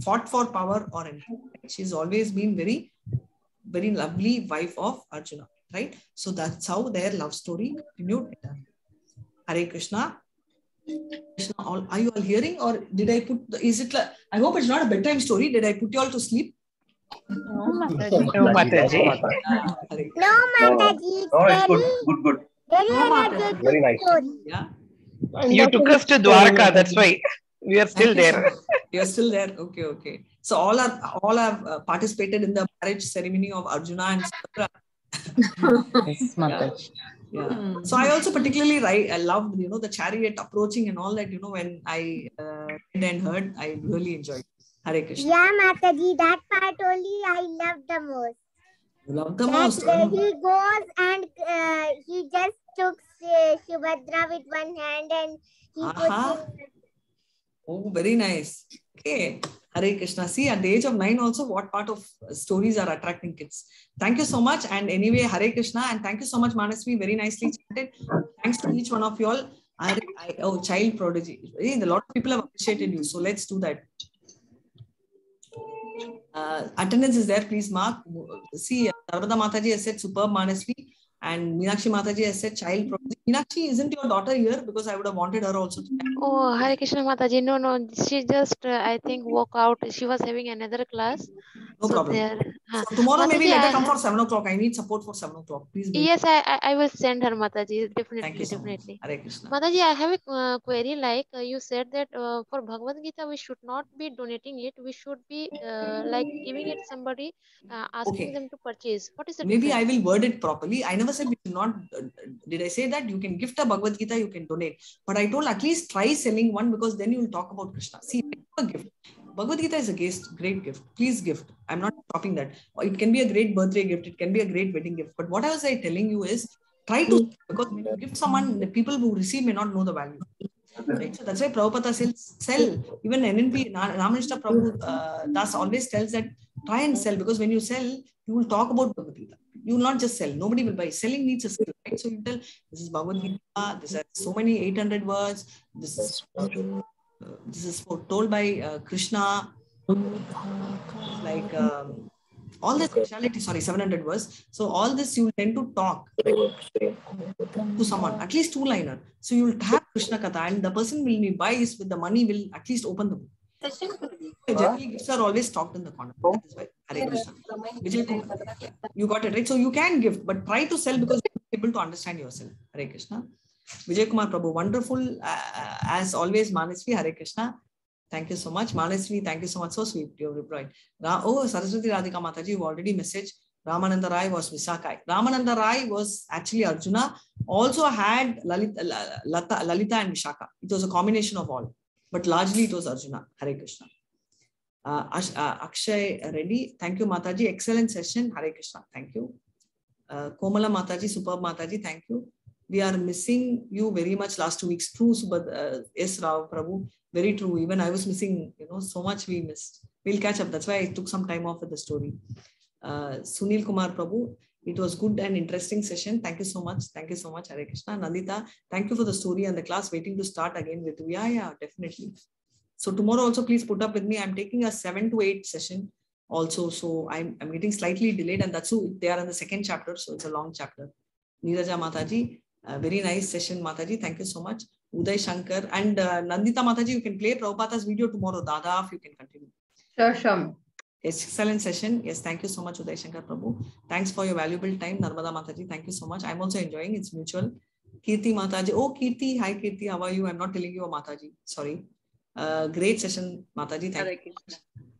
A: fought for power or anything. She's always been very, very lovely wife of Arjuna, right? So that's how their love story continued. Hare Krishna. Krishna, are you all hearing, or did I put, is it like, I hope it's not a bedtime story. Did I put you all to sleep?
O: No, Mataji. No, Mataji.
B: No, Mataji.
P: No, it's good. Very nice.
A: Yeah.
O: You took us to Dwarka, that's why we are still there.
A: You are still there. Okay. So all have participated in the marriage ceremony of Arjuna and Subhadra.
O: Yes, Mataji.
A: Yeah. So I also particularly I loved, the chariot approaching and all that, when I read and heard, I really enjoyed. Hare Krishna.
B: Yeah, Mataji, that part only I loved the most.
A: You love the most.
B: He goes and he just took Subhadra with one hand and he puts it.
A: Oh, very nice. Okay. Hare Krishna. See, at the age of 9 also, what part of stories are attracting kids? Thank you so much. And anyway, Hare Krishna. And thank you so much, Manasvi. Very nicely chatted. Thanks to each one of you all. Child prodigy. A lot of people have appreciated you. So let's do that. Attendance is there. Please mark. See, Radha Mataji has said superb, Manasvi. And Meenakshi Mataji has said child prodigy. Meenakshi, isn't your daughter here? Because I would have wanted her also to.
K: Oh, Hare Krishna Mataji. No. She just, I think, walked out. She was having another class.
A: No problem. So tomorrow Mataji, maybe let her come for 7 o'clock. I need support for 7 o'clock. Please.
K: Yes, I will send her, Mataji. Definitely.
A: Thank you so
K: definitely.
A: Much. Hare Krishna.
K: Mataji, I have a query. Like you said that for Bhagavad Gita, we should not be donating it. We should be like giving it somebody, asking them to purchase. What is the
A: Maybe
K: difference?
A: I will word it properly. I never said we should not. Did I say that? You can gift a Bhagavad Gita, you can donate. But I told at least try selling one, because then you will talk about Krishna. See, a gift. Bhagavad Gita is a great gift. Please gift. I'm not stopping that. It can be a great birthday gift. It can be a great wedding gift. But what I was telling you is try to, because when you gift someone, the people who receive may not know the value. Right? So that's why Prabhupada says sell. Even NNP, Ramanishta Prabhu Das always tells that try and sell, because when you sell, you will talk about Bhagavad Gita. You will not just sell. Nobody will buy. Selling needs a skill, right? So you tell, this is Bhagavad Gita. This has so many 800 words. This is told by Krishna. Like all this speciality, 700 words. So all this you tend to talk to someone, at least 2-liner. So you will have Krishna Katha, and the person will buys with the money will at least open the book. Generally, gifts are always stocked in the corner. That is why. Hare Krishna. You got it right. So you can gift, but try to sell, because you are able to understand yourself. Hare Krishna. Vijay Kumar Prabhu, wonderful as always. Manasvi, Hare Krishna. Thank you so much. Manasvi, thank you so much. So sweet. You have replied. Oh, Saraswati Radhika Mataji, you already messaged. Ramananda Rai was Visakha. Ramananda Rai was actually Arjuna. Also had Lalita and Vishaka. It was a combination of all. But largely it was Arjuna. Hare Krishna. Akshay Reddy, thank you, Mataji. Excellent session. Hare Krishna. Thank you. Komala Mataji, superb Mataji. Thank you. We are missing you very much last 2 weeks. True, S. Rao Prabhu. Very true. Even I was missing, so much we missed. We'll catch up. That's why I took some time off with the story. Sunil Kumar Prabhu, it was good and interesting session. Thank you so much. Thank you so much, Hare Krishna. Nandita, thank you for the story and the class. Waiting to start again with you. Yeah, definitely. So tomorrow also, please put up with me. I'm taking a 7 to 8 session also. So I'm getting slightly delayed, and that's who they are in the 2nd chapter. So it's a long chapter. Neeraja Mataji, very nice session, Mataji. Thank you so much. Uday Shankar and Nandita Mataji, you can play Prabhupada's video tomorrow. Dada, if you can continue.
H: Sure.
A: Yes, excellent session. Yes, thank you so much, Uday Shankar Prabhu. Thanks for your valuable time. Narmada Mataji, thank you so much. I'm also enjoying. It's mutual. Kirti Mataji. Oh, Kirti. Hi, Kirti. How are you? I'm not telling you a Mataji. Sorry. Great session, Mataji. Thank you.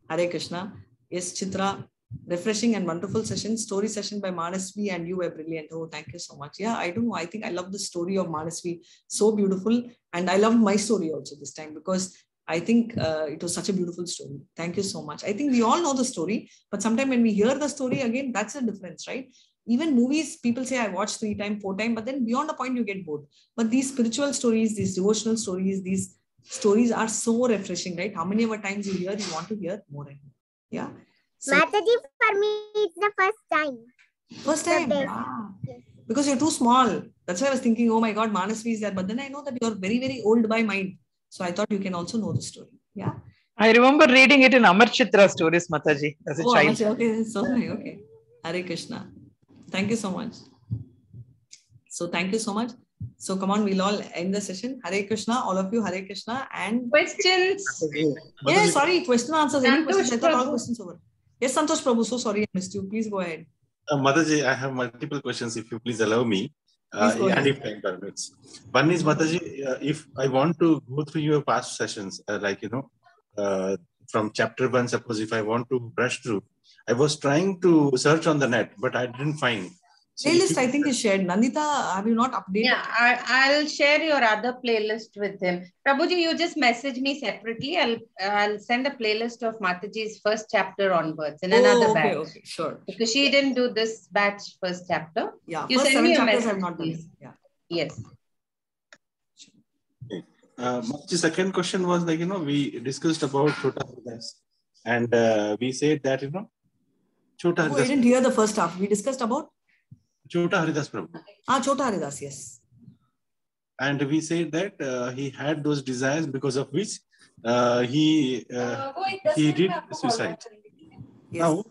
A: Hare Krishna. Yes, Chitra. refreshing and wonderful session. Story session by Manasvi, and you were brilliant. Oh, thank you so much. Yeah, I don't know. I think I love the story of Manasvi. So beautiful. And I love my story also this time, because I think it was such a beautiful story. Thank you so much. I think we all know the story, but sometimes when we hear the story again, that's the difference, right? Even movies, people say I watched 3 times, 4 times, but then beyond a point you get bored. But these spiritual stories, these devotional stories, these stories are so refreshing, right? How many ever times you hear, you want to hear more and more. Yeah. So,
B: Mataji, for me, it's the first time.
A: First time? Wow. Yes. Because you're too small. That's why I was thinking, oh my God, Manasvi is there. But then I know that you're very, very old by mind. So I thought you can also know the story. Yeah.
O: I remember reading it in Amar Chitra stories, Mataji, as a child.
A: Okay. So, okay. Hare Krishna. Thank you so much. So thank you so much. So come on, we'll all end the session. Hare Krishna, all of you, Hare Krishna. And
C: questions.
A: Yeah, sorry, question answers. Any questions? I thought all questions over. Yes, Santosh Prabhu, so sorry I missed you. Please go ahead.
J: Mataji, I have multiple questions if you please allow me. And if time permits. One is, Mataji, if I want to go through your past sessions, from chapter 1, suppose if I want to brush through, I was trying to search on the net, but I didn't find. So
A: playlist I think is shared. Nandita, have you not updated?
C: Yeah, I'll share your other playlist with him. Prabhuji, you just message me separately. I'll send a playlist of Mataji's first chapter onwards in another batch.
A: Okay, sure.
C: Because she didn't do this batch first chapter.
A: Yeah,
C: you
A: first
C: send
A: 7 chapters I have not done it. Yeah.
C: Yes.
J: The second question was we discussed about Chota Haridas, and we said that Chota Haridas.
A: I didn't hear the first half. We discussed about
J: Chota Haridas Prabhu.
A: Chota Haridas, yes.
J: And we said that he had those desires because of which he did suicide. Yes. Now,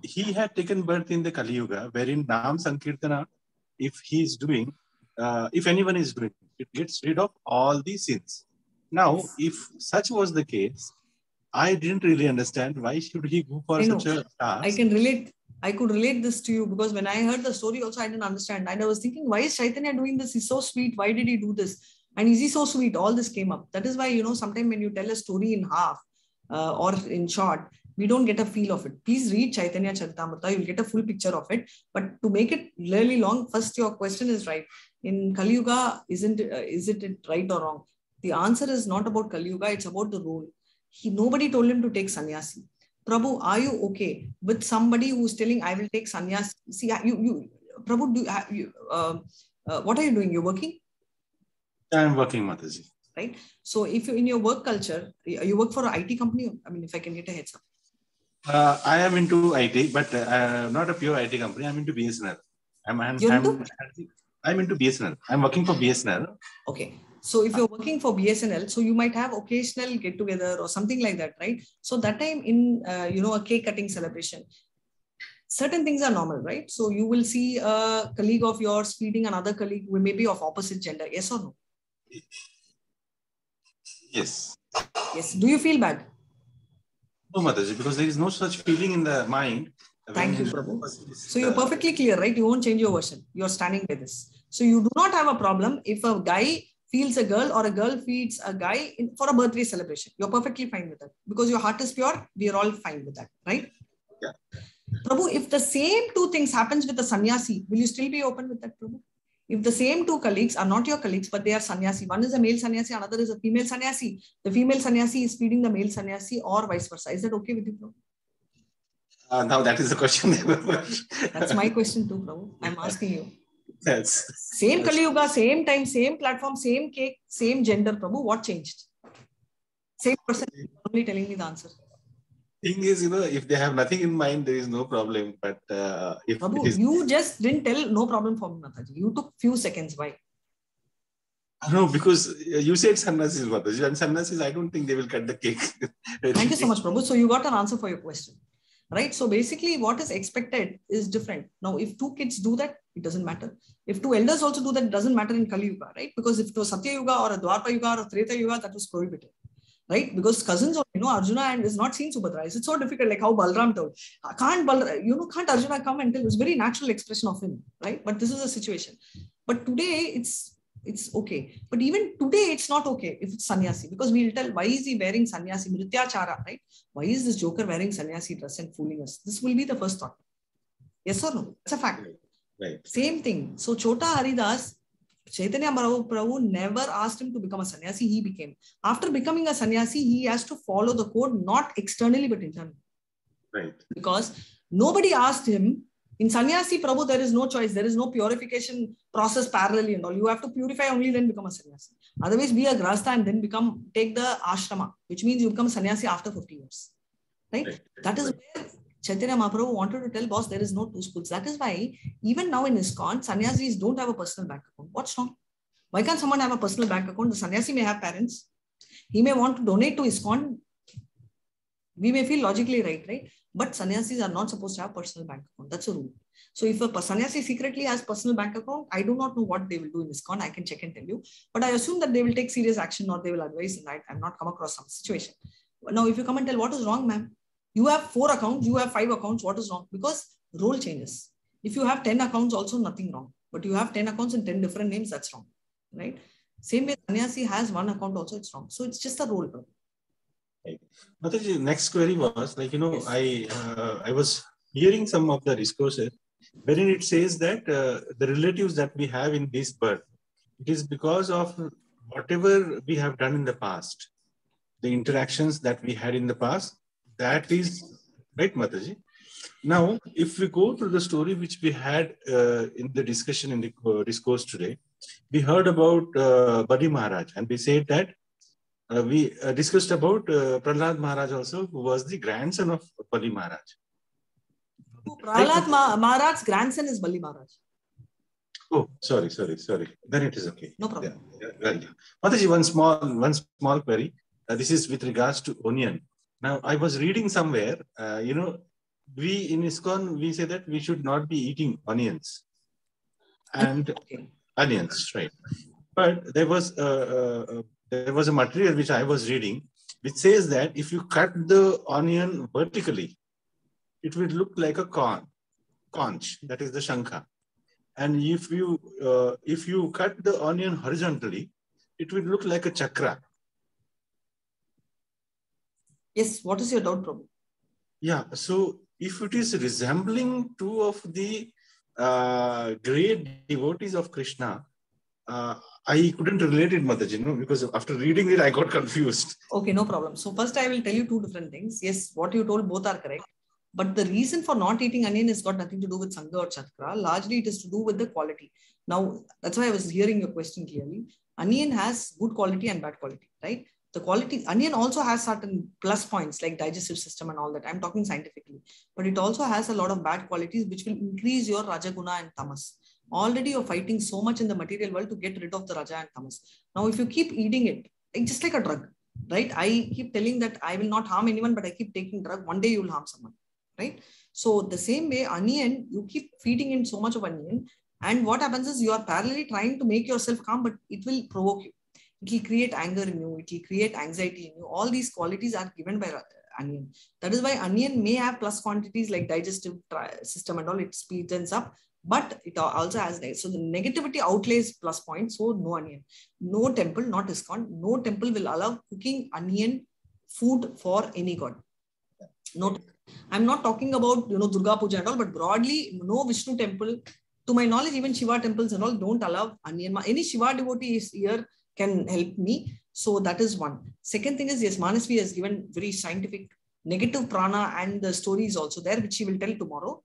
J: he had taken birth in the Kali Yuga, wherein Nam Sankirtana, if he is doing, if anyone is doing, it gets rid of all the sins. Now, if such was the case, I didn't really understand why should he go for such a task.
A: I could relate this to you, because when I heard the story also, I didn't understand. And I was thinking, why is Chaitanya doing this? He's so sweet. Why did he do this? And is he so sweet? All this came up. That is why, sometimes when you tell a story in half or in short, we don't get a feel of it. Please read Chaitanya Charitamrita. You'll get a full picture of it. But to make it really long, first, your question is right. In Kali Yuga, is it right or wrong? The answer is not about Kali Yuga. It's about the role. Nobody told him to take sannyasi. Prabhu, are you okay with somebody who's telling, I will take sannyas? See, Prabhu, what are you doing? You're working?
J: I'm working, Mataji.
A: Right. So if you in your work culture, you work for an IT company, I mean, if I can get a heads up.
J: I am into IT, but not a pure IT company. I'm into BSNL. I'm into BSNL. I'm working for BSNL.
A: Okay. So if you're working for BSNL, so you might have occasional get together or something like that, right? So that time in, a cake cutting celebration, certain things are normal, right? So you will see a colleague of yours feeding another colleague who may be of opposite gender. Yes or no?
J: Yes.
A: Yes. Do you feel bad?
J: No, Mataji, because there is no such feeling in the mind.
A: Thank you, Prabhu. So you're perfectly clear, right? You won't change your version. You're standing by this. So you do not have a problem if a guy feels a girl or a girl feeds a guy for a birthday celebration. You're perfectly fine with that. Because your heart is pure, we are all fine with that, right?
J: Yeah.
A: Prabhu, if the same two things happens with a sannyasi, will you still be open with that, Prabhu? If the same two colleagues are not your colleagues, but they are sannyasi, one is a male sannyasi, another is a female sannyasi. The female sannyasi is feeding the male sannyasi or vice versa. Is that okay with you, Prabhu?
J: Now that is the question.
A: That's my question too, Prabhu. I'm asking you.
J: Yes.
A: Same Kali Yuga, same time, same platform, same cake, same gender, Prabhu. What changed? Same person, only telling me the answer.
J: Thing is, if they have nothing in mind, there is no problem. But if
A: Prabhu, you just didn't tell no problem for me, Mataji. You took few seconds. Why?
J: No, because you said sannyasis, Mataji, and sannyasis, I don't think they will cut the cake.
A: Thank you so much, Prabhu. So you got an answer for your question, right? So basically, what is expected is different. Now, if two kids do that, it doesn't matter. If two elders also do that, it doesn't matter in Kali Yuga, right? Because if it was Satya Yuga or a Dwapara Yuga or a Treta Yuga, that was prohibited. Right? Because cousins, Arjuna and is not seen Subhadra. It's so difficult, like how Balram told. Can't Arjuna come and tell? It's very natural expression of him, right? But this is a situation. But today, it's it's okay. But even today, it's not okay if it's sannyasi, because we'll tell, why is he wearing sannyasi? Mrityachara, right? Why is this joker wearing sannyasi dress and fooling us? This will be the first thought. Yes or no? That's a fact.
J: Right.
A: Same thing. So Chota Haridas, Chaitanya Mahaprabhu never asked him to become a sannyasi. He became. After becoming a sannyasi, he has to follow the code, not externally, but internally.
J: Right.
A: Because nobody asked him. In sannyasi, Prabhu, there is no choice. There is no purification process parallelly and all. You have to purify only, then become a sannyasi. Otherwise, be a grahastha and then take the ashrama, which means you become a sannyasi after 50 years. Right? That is where Chaitanya Mahaprabhu wanted to tell, boss, there is no two schools. That is why even now in ISKCON, sannyasis don't have a personal bank account. What's wrong? Why can't someone have a personal bank account? The sannyasi may have parents. He may want to donate to ISKCON. We may feel logically right? But sannyasis are not supposed to have personal bank account. That's a rule. So if a sannyasi secretly has personal bank account, I do not know what they will do in ISKCON. I can check and tell you. But I assume that they will take serious action or they will advise. And I have not come across some situation. Now, if you come and tell, what is wrong, ma'am? You have 4 accounts, you have 5 accounts. What is wrong? Because role changes. If you have 10 accounts, also nothing wrong. But you have 10 accounts and 10 different names, that's wrong. Right? Same way, sannyasi has 1 account also, it's wrong. So it's just a role.
J: Right. Mataji, next query was like,
A: yes.
J: I was hearing some of the discourses wherein it says that the relatives that we have in this birth, it is because of whatever we have done in the past, the interactions that we had in the past, that is right, Mataji. Now, if we go to the story which we had in the discussion in the discourse today, we heard about Bali Maharaj, and we said that we discussed about Prahlad Maharaj also, who was the grandson of Bali Maharaj.
A: Prahlad Maharaj's grandson is Bali Maharaj.
J: Oh, sorry. Then it is okay.
A: No problem.
J: Yeah. Mataji, one small query. This is with regards to onion. Now, I was reading somewhere, we in ISKCON, we say that we should not be eating onions. And onions, right. But there was a material which I was reading, which says that if you cut the onion vertically, it will look like a conch, that is the shankha. And if you cut the onion horizontally, it will look like a chakra.
A: Yes, what is your doubt, Prabhu?
J: Yeah, so if it is resembling 2 of the great devotees of Krishna, I couldn't relate it, Mataji, because after reading it, I got confused.
A: Okay, no problem. So first I will tell you 2 different things. Yes, what you told, both are correct. But the reason for not eating onion has got nothing to do with Sangha or Chakra. Largely, it is to do with the quality. Now, that's why I was hearing your question clearly. Onion has good quality and bad quality, right? The quality, onion also has certain plus points like digestive system and all that. I'm talking scientifically. But it also has a lot of bad qualities which will increase your Rajaguna and Tamas. Already you're fighting so much in the material world to get rid of the Raja and Tamas. Now, if you keep eating it, it's just like a drug, right? I keep telling that I will not harm anyone, but I keep taking drug. One day you will harm someone, right? So the same way, onion, you keep feeding in so much of onion. And what happens is you are parallelly trying to make yourself calm, but it will provoke you. It will create anger in you. It will create anxiety in you. All these qualities are given by onion. That is why onion may have plus quantities like digestive system and all. It speeds up, but it also has so the negativity outlays plus points. So no onion, no temple, not ISKCON. No temple will allow cooking onion food for any god. No, I'm not talking about Durga Puja and all, but broadly, no Vishnu temple. To my knowledge, even Shiva temples and all don't allow onion. Any Shiva devotee is here can help me. So that is one. Second thing is, yes, Manasvi has given very scientific negative prana, and the story is also there, which she will tell tomorrow.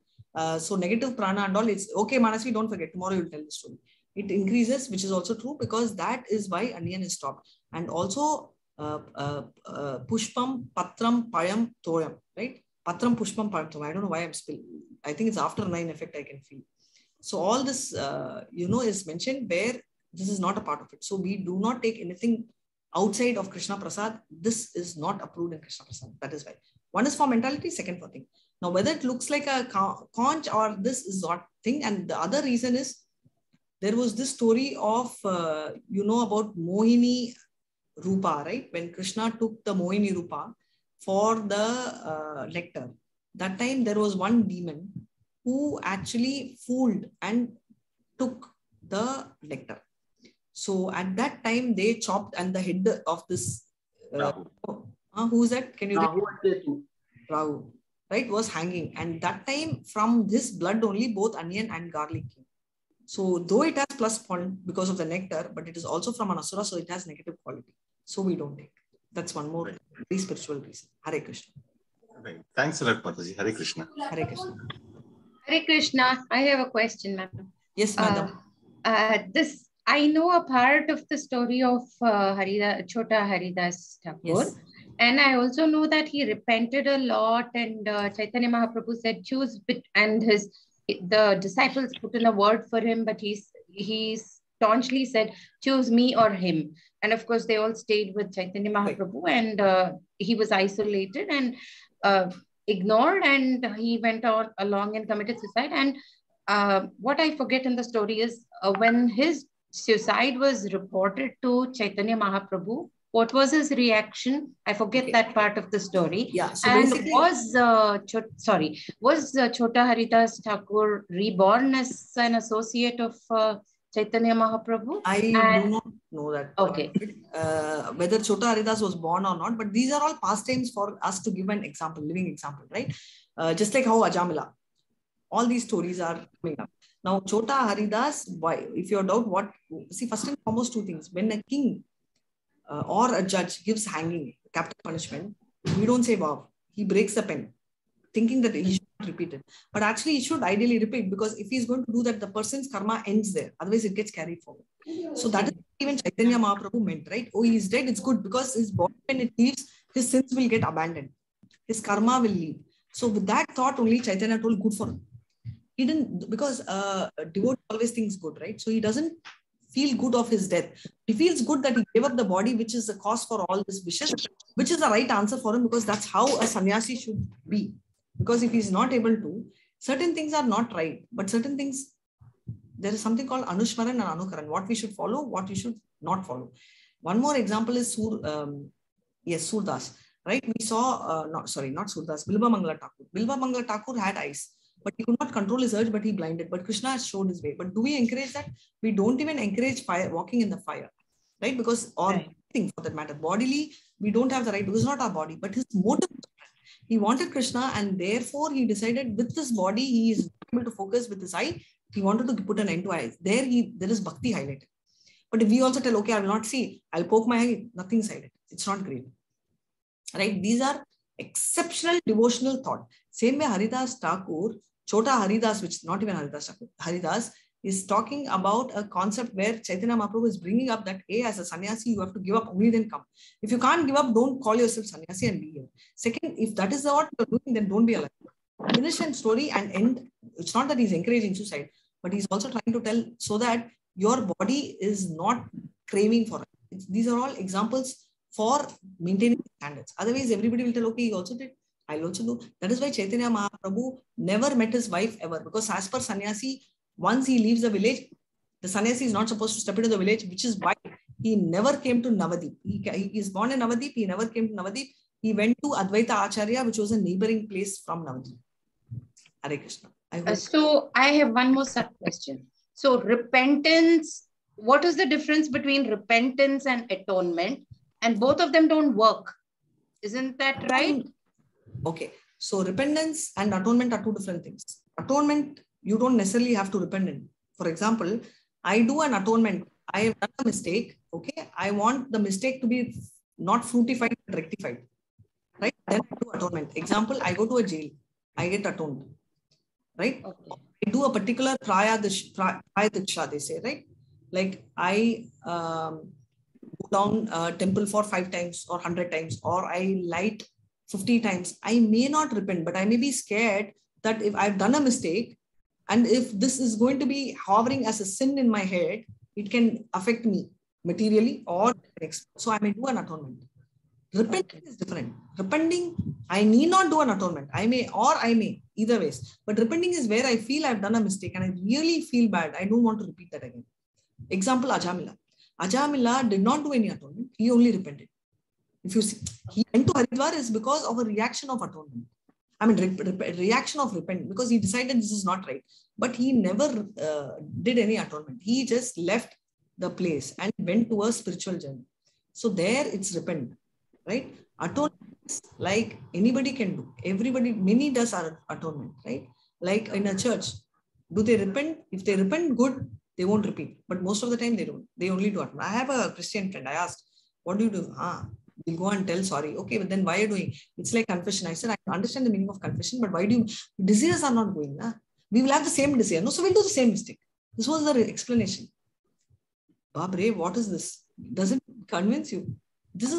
A: So negative prana and all, it's okay, Manasvi, don't forget, tomorrow you'll tell the story. It increases, which is also true, because that is why onion is stopped. And also pushpam, patram, payam, toyam, right? Patram, pushpam, payam, toyam. I don't know why I'm spilling. I think it's after 9 effect I can feel. So all this, is mentioned where this is not a part of it. So we do not take anything outside of Krishna Prasad. This is not approved in Krishna Prasad. That is why. One is for mentality, second for thing. Now, whether it looks like a conch or this is not thing. And the other reason is, there was this story of, about Mohini Rupa, right? When Krishna took the Mohini Rupa for the nectar, that time there was one demon who actually fooled and took the nectar. So at that time, they chopped, and the head of this, who is that? Can you read? Rahu, right, was hanging. And that time, from this blood only, both onion and garlic came. So though it has plus point because of the nectar, but it is also from an asura, so it has negative quality. So we don't take. That's one more very spiritual reason. Hare Krishna.
J: Right. Thanks a lot, Mataji. Hare Krishna.
A: Hare Krishna.
C: Hare Krishna. I have a question, ma'am.
A: Yes, madam.
C: I know a part of the story of Chota Haridas Thakur.
A: Yes.
C: And I also know that he repented a lot, and Chaitanya Mahaprabhu said, choose, and the disciples put in a word for him, but he staunchly said, choose me or him. And of course, they all stayed with Chaitanya Mahaprabhu, and he was isolated and ignored, and he went on along and committed suicide. And what I forget in the story is when his suicide was reported to Chaitanya Mahaprabhu, what was his reaction? I forget that part of the story.
A: Yeah. So
C: and
A: basically,
C: was Chota Haridas Thakur reborn as an associate of Chaitanya Mahaprabhu?
A: I do not know that.
C: Okay.
A: Whether Chota Haridas was born or not, but these are all pastimes for us to give an example, living example, right? Just like how Ajamila. All these stories are coming up. Now, Chota Haridas, why? If you doubt what, see, first and foremost, two things. When a king or a judge gives hanging, capital punishment, we don't say wow. He breaks the pen, thinking that he should not repeat it. But actually, he should ideally repeat, because if he's going to do that, the person's karma ends there. Otherwise, it gets carried forward. So that is even Chaitanya Mahaprabhu meant, right? Oh, he's dead. It's good, because his body, when it leaves, his sins will get abandoned. His karma will leave. So with that thought only, Chaitanya told good for him. He didn't, because devotee always thinks good, right? So he doesn't feel good of his death. He feels good that he gave up the body, which is the cause for all these wishes, which is the right answer for him, because that's how a sannyasi should be. Because if he's not able to, certain things are not right, but certain things, there is something called Anushmaran and Anukaran, what we should follow, what we should not follow. One more example is Surdas, right? We saw, not Surdas, Bilba Mangala Thakur. Bilba Mangala Thakur had eyes, but he could not control his urge, but he blinded. But Krishna has showed his way. But do we encourage that? We don't even encourage fire, walking in the fire, right? Because, or anything for that matter, bodily, we don't have the right, because it's not our body, but his motive. He wanted Krishna, and therefore he decided with this body, he is able to focus. With his eye, he wanted to put an end to eyes. There is bhakti highlighted. But if we also tell, okay, I will not see, I'll poke my eye, nothing highlighted. It's not great. Right? These are exceptional devotional thought. Same way Haridas Thakur, Chota Haridas, which is not even Haridas Thakur, Haridas is talking about a concept where Chaitanya Mahaprabhu is bringing up that, A, as a sannyasi, you have to give up, only then come. If you can't give up, don't call yourself sannyasi and be here. Second, if that is what you're doing, then don't be alive. Finish and story and end. It's not that he's encouraging suicide, but he's also trying to tell so that your body is not craving for it. These are all examples for maintaining standards. Otherwise, everybody will tell, okay, he also did, I'll also do. That is why Chaitanya Mahaprabhu never met his wife ever, because as per sannyasi, once he leaves the village, the sannyasi is not supposed to step into the village, which is why he never came to Navadip. He is born in Navadip. He never came to Navadip. He went to Advaita Acharya, which was a neighboring place from Navadip. Hare Krishna.
C: So I have one more sub-question. So repentance, what is the difference between repentance and atonement? And both of them don't work. Isn't that right?
A: Okay. So repentance and atonement are two different things. Atonement, you don't necessarily have to repent in. For example, I do an atonement. I have done a mistake. Okay. I want the mistake to be not fruitified, but rectified. Right? Then I do atonement. Example, I go to a jail. I get atoned. Right? Okay. I do a particular prayadiksha, they say, right? Like I go down a temple for 5 times or 100 times, or I light 50 times. I may not repent, but I may be scared that if I've done a mistake, and if this is going to be hovering as a sin in my head, it can affect me materially or so I may do an atonement. Repenting is different. Repenting, I need not do an atonement. I may, either ways. But repenting is where I feel I've done a mistake and I really feel bad. I don't want to repeat that again. Example, Ajamila. Ajamila did not do any atonement. He only repented. If you see, he went to Haridwar is because of a reaction of atonement. I mean, reaction of repentance, because he decided this is not right. But he never did any atonement. He just left the place and went to a spiritual journey. So there it's repent, right? Atonement is like anybody can do. Everybody, many does atonement, right? Like in a church, do they repent? If they repent, good, they won't repeat. But most of the time they don't. They only do atonement. I have a Christian friend. I asked, what do you do? We'll go and tell sorry. Okay, but then why are you doing? It's like confession. I said, I understand the meaning of confession, but why do you? Desires are not going. We will have the same desire. No, so we'll do the same mistake. This was the explanation. Babre, what is this? Does it convince you? This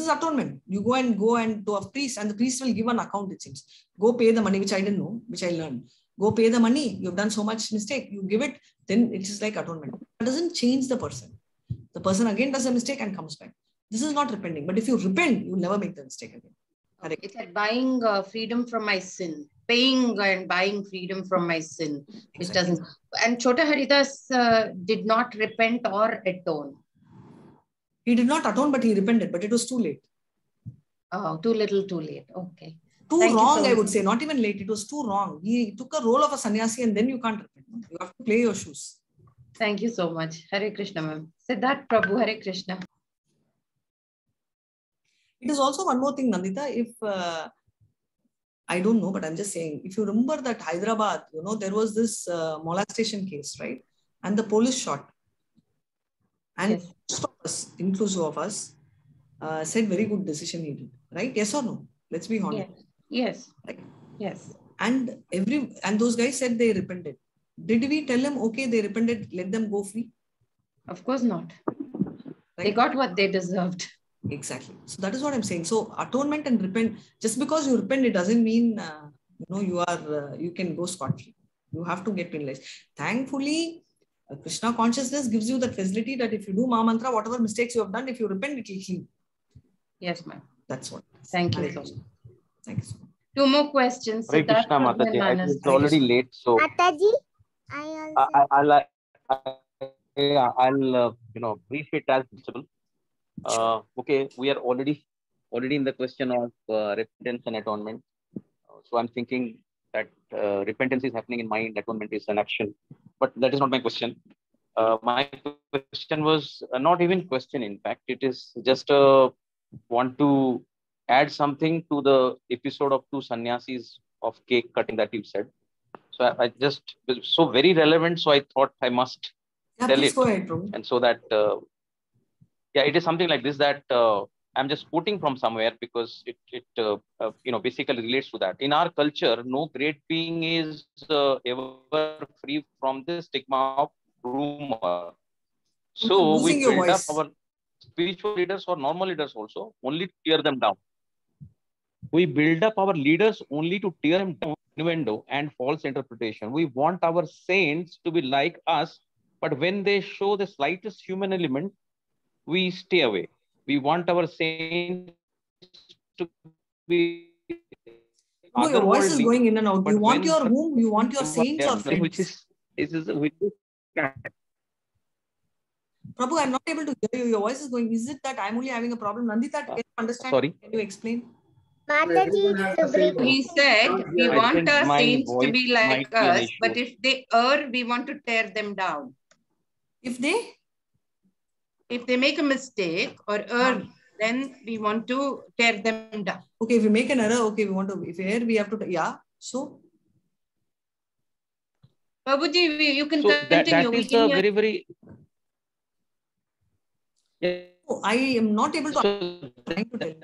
A: is atonement. You go and to a priest, and the priest will give an account, it seems. Go pay the money, which I didn't know, which I learned. Go pay the money. You've done so much mistake. You give it, then it is like atonement. It doesn't change the person. The person again does a mistake and comes back. This is not repenting. But if you repent, you will never make the mistake again. Correct.
H: It's like buying freedom from my sin. Paying and buying freedom from my sin, which doesn't. And Chota Haridas did not repent or atone.
A: He did not atone, but he repented, but it was too late.
H: Oh, too little, too late. Okay.
A: Too wrong, I would say. Not even late. It was too wrong. He took a role of a sannyasi and then you can't repent. You have to play your shoes.
H: Thank you so much. Hare Krishna, ma'am. Siddharth Prabhu, Hare Krishna.
A: It is also one more thing, Nandita. If I don't know, but I'm just saying, if you remember that Hyderabad, there was this molestation case, right? And the police shot. And
H: yes.
A: Most of us, inclusive of us, said very good decision he did, right? Yes or no? Let's be honest.
H: Yes.
A: Right?
H: Yes.
A: And those guys said they repented. Did we tell them, okay, they repented, let them go free?
H: Of course not. Right? They got what they deserved.
A: Exactly. So that is what I'm saying. So atonement and repent, just because you repent, it doesn't mean, you can go scot-free. You have to get penalized. Thankfully, Krishna consciousness gives you that facility that if you do Maha Mantra, whatever mistakes you have done, if you repent, it will heal.
H: Yes, ma'am.
A: That's what.
H: Thank you.
A: Thank you so much.
H: Two more questions.
P: Hare Krishna, Mataji. I think it's already late, so
B: Mataji,
P: I'll brief it as possible. Okay, we are already in the question of repentance and atonement. So I'm thinking that repentance is happening in mind, atonement is an action. But that is not my question. My question was not even question, in fact. It is just want to add something to the episode of two sannyasis of cake cutting that you said. So I just, so very relevant. So I thought I must tell it.
A: Go ahead, Prabhu.
P: And so that, it is something like this that I'm just quoting from somewhere because it basically relates to that. In our culture, no great being is ever free from the stigma of rumor. So we build up our spiritual leaders or normal leaders also only to tear them down. We build up our leaders only to tear them down, innuendo and false interpretation. We want our saints to be like us, but when they show the slightest human element, we stay away. We want our saints to be.
A: No, your voice is going in and out. You want your whom? You want your saints or friends?
P: Which is
A: Prabhu, I'm not able to hear you. Your voice is going. Is it that I'm only having a problem? Nandita, can you understand?
P: Sorry.
A: Can you explain?
B: Mataji,
H: he said we want our saints to be like us, but if they err, we want to tear them down.
A: If they
H: make a mistake or err, then we want to tear them down.
A: Okay, if we make an error, okay, we want to, if err, we have to, yeah, so?
H: Babuji, you can
P: continue. That is very, very...
A: Yeah. Oh, I am not able to...
P: So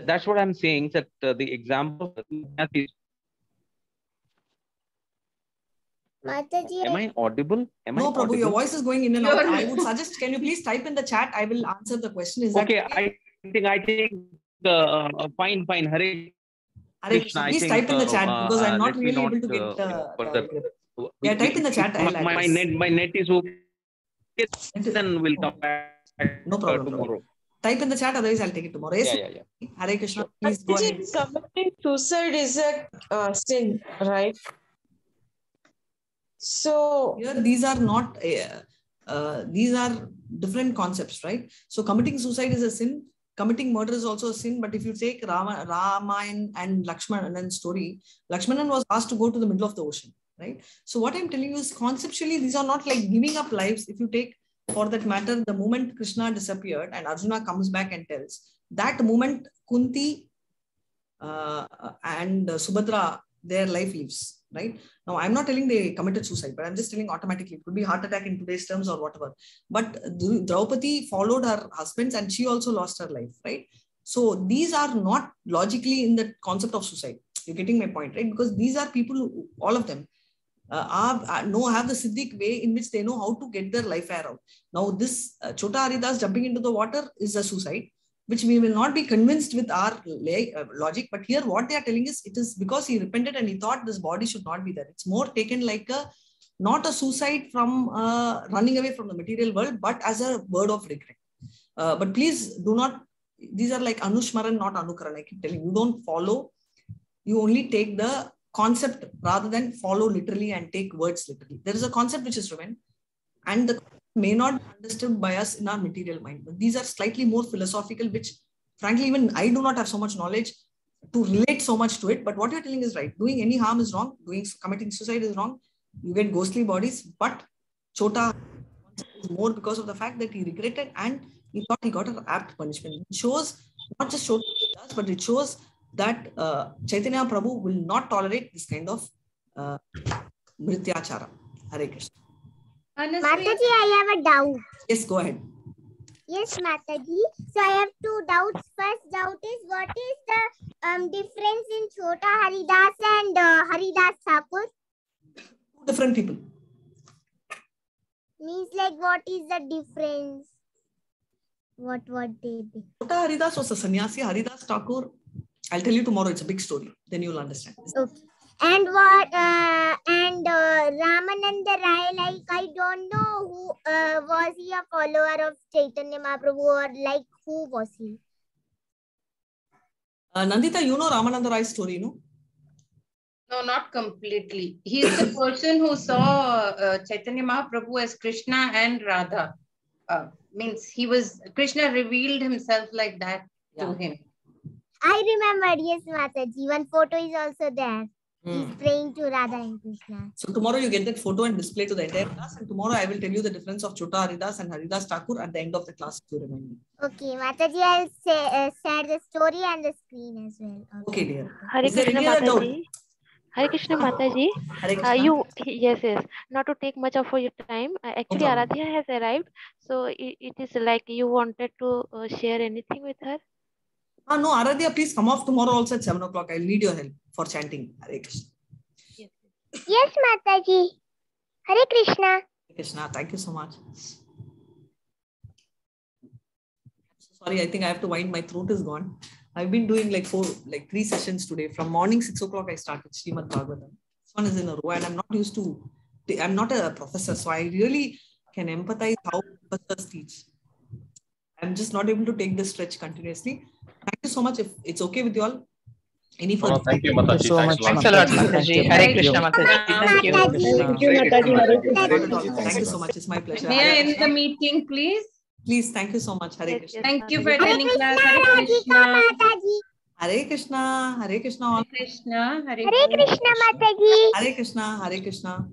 P: that's what I'm saying, that the example...
B: Mataji.
P: Am I audible?
A: No, Prabhu, your voice is going in and out. I would suggest, can you please type in the chat? I will answer the question. Is that
P: okay? I think fine. Hare Krishna.
A: Please type in the chat because I'm not really able to get yeah, type in the chat.
P: My net is okay. Then we'll come back
A: no problem,
P: tomorrow.
A: Type in the chat, otherwise I'll take it tomorrow. Yes,
P: yeah.
A: Hare Krishna, please go ahead.
N: Committing suicide is a sin, right? So
A: here these are not these are different concepts, right? So committing suicide is a sin, committing murder is also a sin. But if you take Ramayana and Lakshmanan's story, Lakshmanan was asked to go to the middle of the ocean, right? So what I'm telling you is conceptually these are not like giving up lives. If you take For that matter, the moment Krishna disappeared and Arjuna comes back and tells, that moment Kunti and Subhadra, their life leaves, right? Now, I'm not telling they committed suicide, but I'm just telling automatically. It could be heart attack in today's terms or whatever. But Draupadi followed her husbands and she also lost her life, right? So these are not logically in the concept of suicide. You're getting my point, right? Because these are people who, all of them, have the Siddhic way in which they know how to get their life air out. Now, this Chota Haridas jumping into the water is a suicide, which we will not be convinced with our logic. But here what they are telling is, it is because he repented and he thought this body should not be there. It's more taken like not a suicide from running away from the material world, but as a word of regret. But please do not, these are like Anushmaran, not Anukaran. I keep telling you, don't follow. You only take the concept rather than follow literally and take words literally. There is a concept which is given, and the may not be understood by us in our material mind. But these are slightly more philosophical, which frankly, even I do not have so much knowledge to relate so much to it. But what you're telling is right. Doing any harm is wrong. Committing suicide is wrong. You get ghostly bodies. But Chota is more because of the fact that he regretted and he thought he got an apt punishment. It shows not just Chota does, but it shows that Chaitanya Prabhu will not tolerate this kind of Mrityachara. Hare Krishna.
B: Mataji, I have a doubt.
A: Yes, go ahead.
B: Yes, Mataji. So I have two doubts. First doubt is, what is the difference in Chota Haridas and Haridas Thakur?
A: Two different people.
B: Means like, what is the difference? What they did?
A: Chota Haridas was a sannyasi. Haridas Thakur, I'll tell you tomorrow. It's a big story. Then you'll understand.
B: Okay. And what Ramananda Rai, like, I don't know who was he a follower of Chaitanya Mahaprabhu, or like who was he?
A: Nandita, you know Ramananda Rai's story, no?
H: No, not completely. He's the person who saw Chaitanya Mahaprabhu as Krishna and Radha. Means he was, Krishna revealed himself like that to him.
B: I remembered, yes, Mataji. One photo is also there. He's praying to Radha and Krishna.
A: So tomorrow you get that photo and display to the entire class. And tomorrow I will tell you the difference of Chota Haridas and Haridas Thakur at the end of the class, if you remind me.
B: Okay, Mataji, I'll share the story and the screen as well.
A: Okay, dear.
K: Hare Krishna Mataji. Hare Krishna Mataji. Yes. Not to take much of your time. Actually, Aradhya has arrived. So it is like you wanted to share anything with her.
A: No, Aradhya, please come off tomorrow also at 7 o'clock. I'll need your help for chanting. Hare Krishna.
B: Yes, Mataji. Hare Krishna.
A: Hare Krishna. Thank you so much. Sorry, I think I have to wind. My throat is gone. I've been doing like 3 sessions today. From morning 6 o'clock, I started Srimad Bhagavatam. This one is in a row, and I'm not used to. I'm not a professor, so I really can empathize how professors teach. I'm just not able to take this stretch continuously. Thank you so much. If it's okay with you all. Any further?
F: Thank you, Mataji.
O: Thanks a lot, Mataji. Hare Krishna, Mataji. Thank you.
B: Thank you, Mataji.
A: Thank you so much. It's my pleasure.
H: May I end the meeting, please?
A: Please, thank you so much. Hare Krishna.
H: Thank you for attending class. Hare Krishna.
A: Hare Krishna. Hare Krishna.
H: Hare Krishna.
B: Hare Krishna, Mataji.
A: Hare Krishna. Hare Krishna.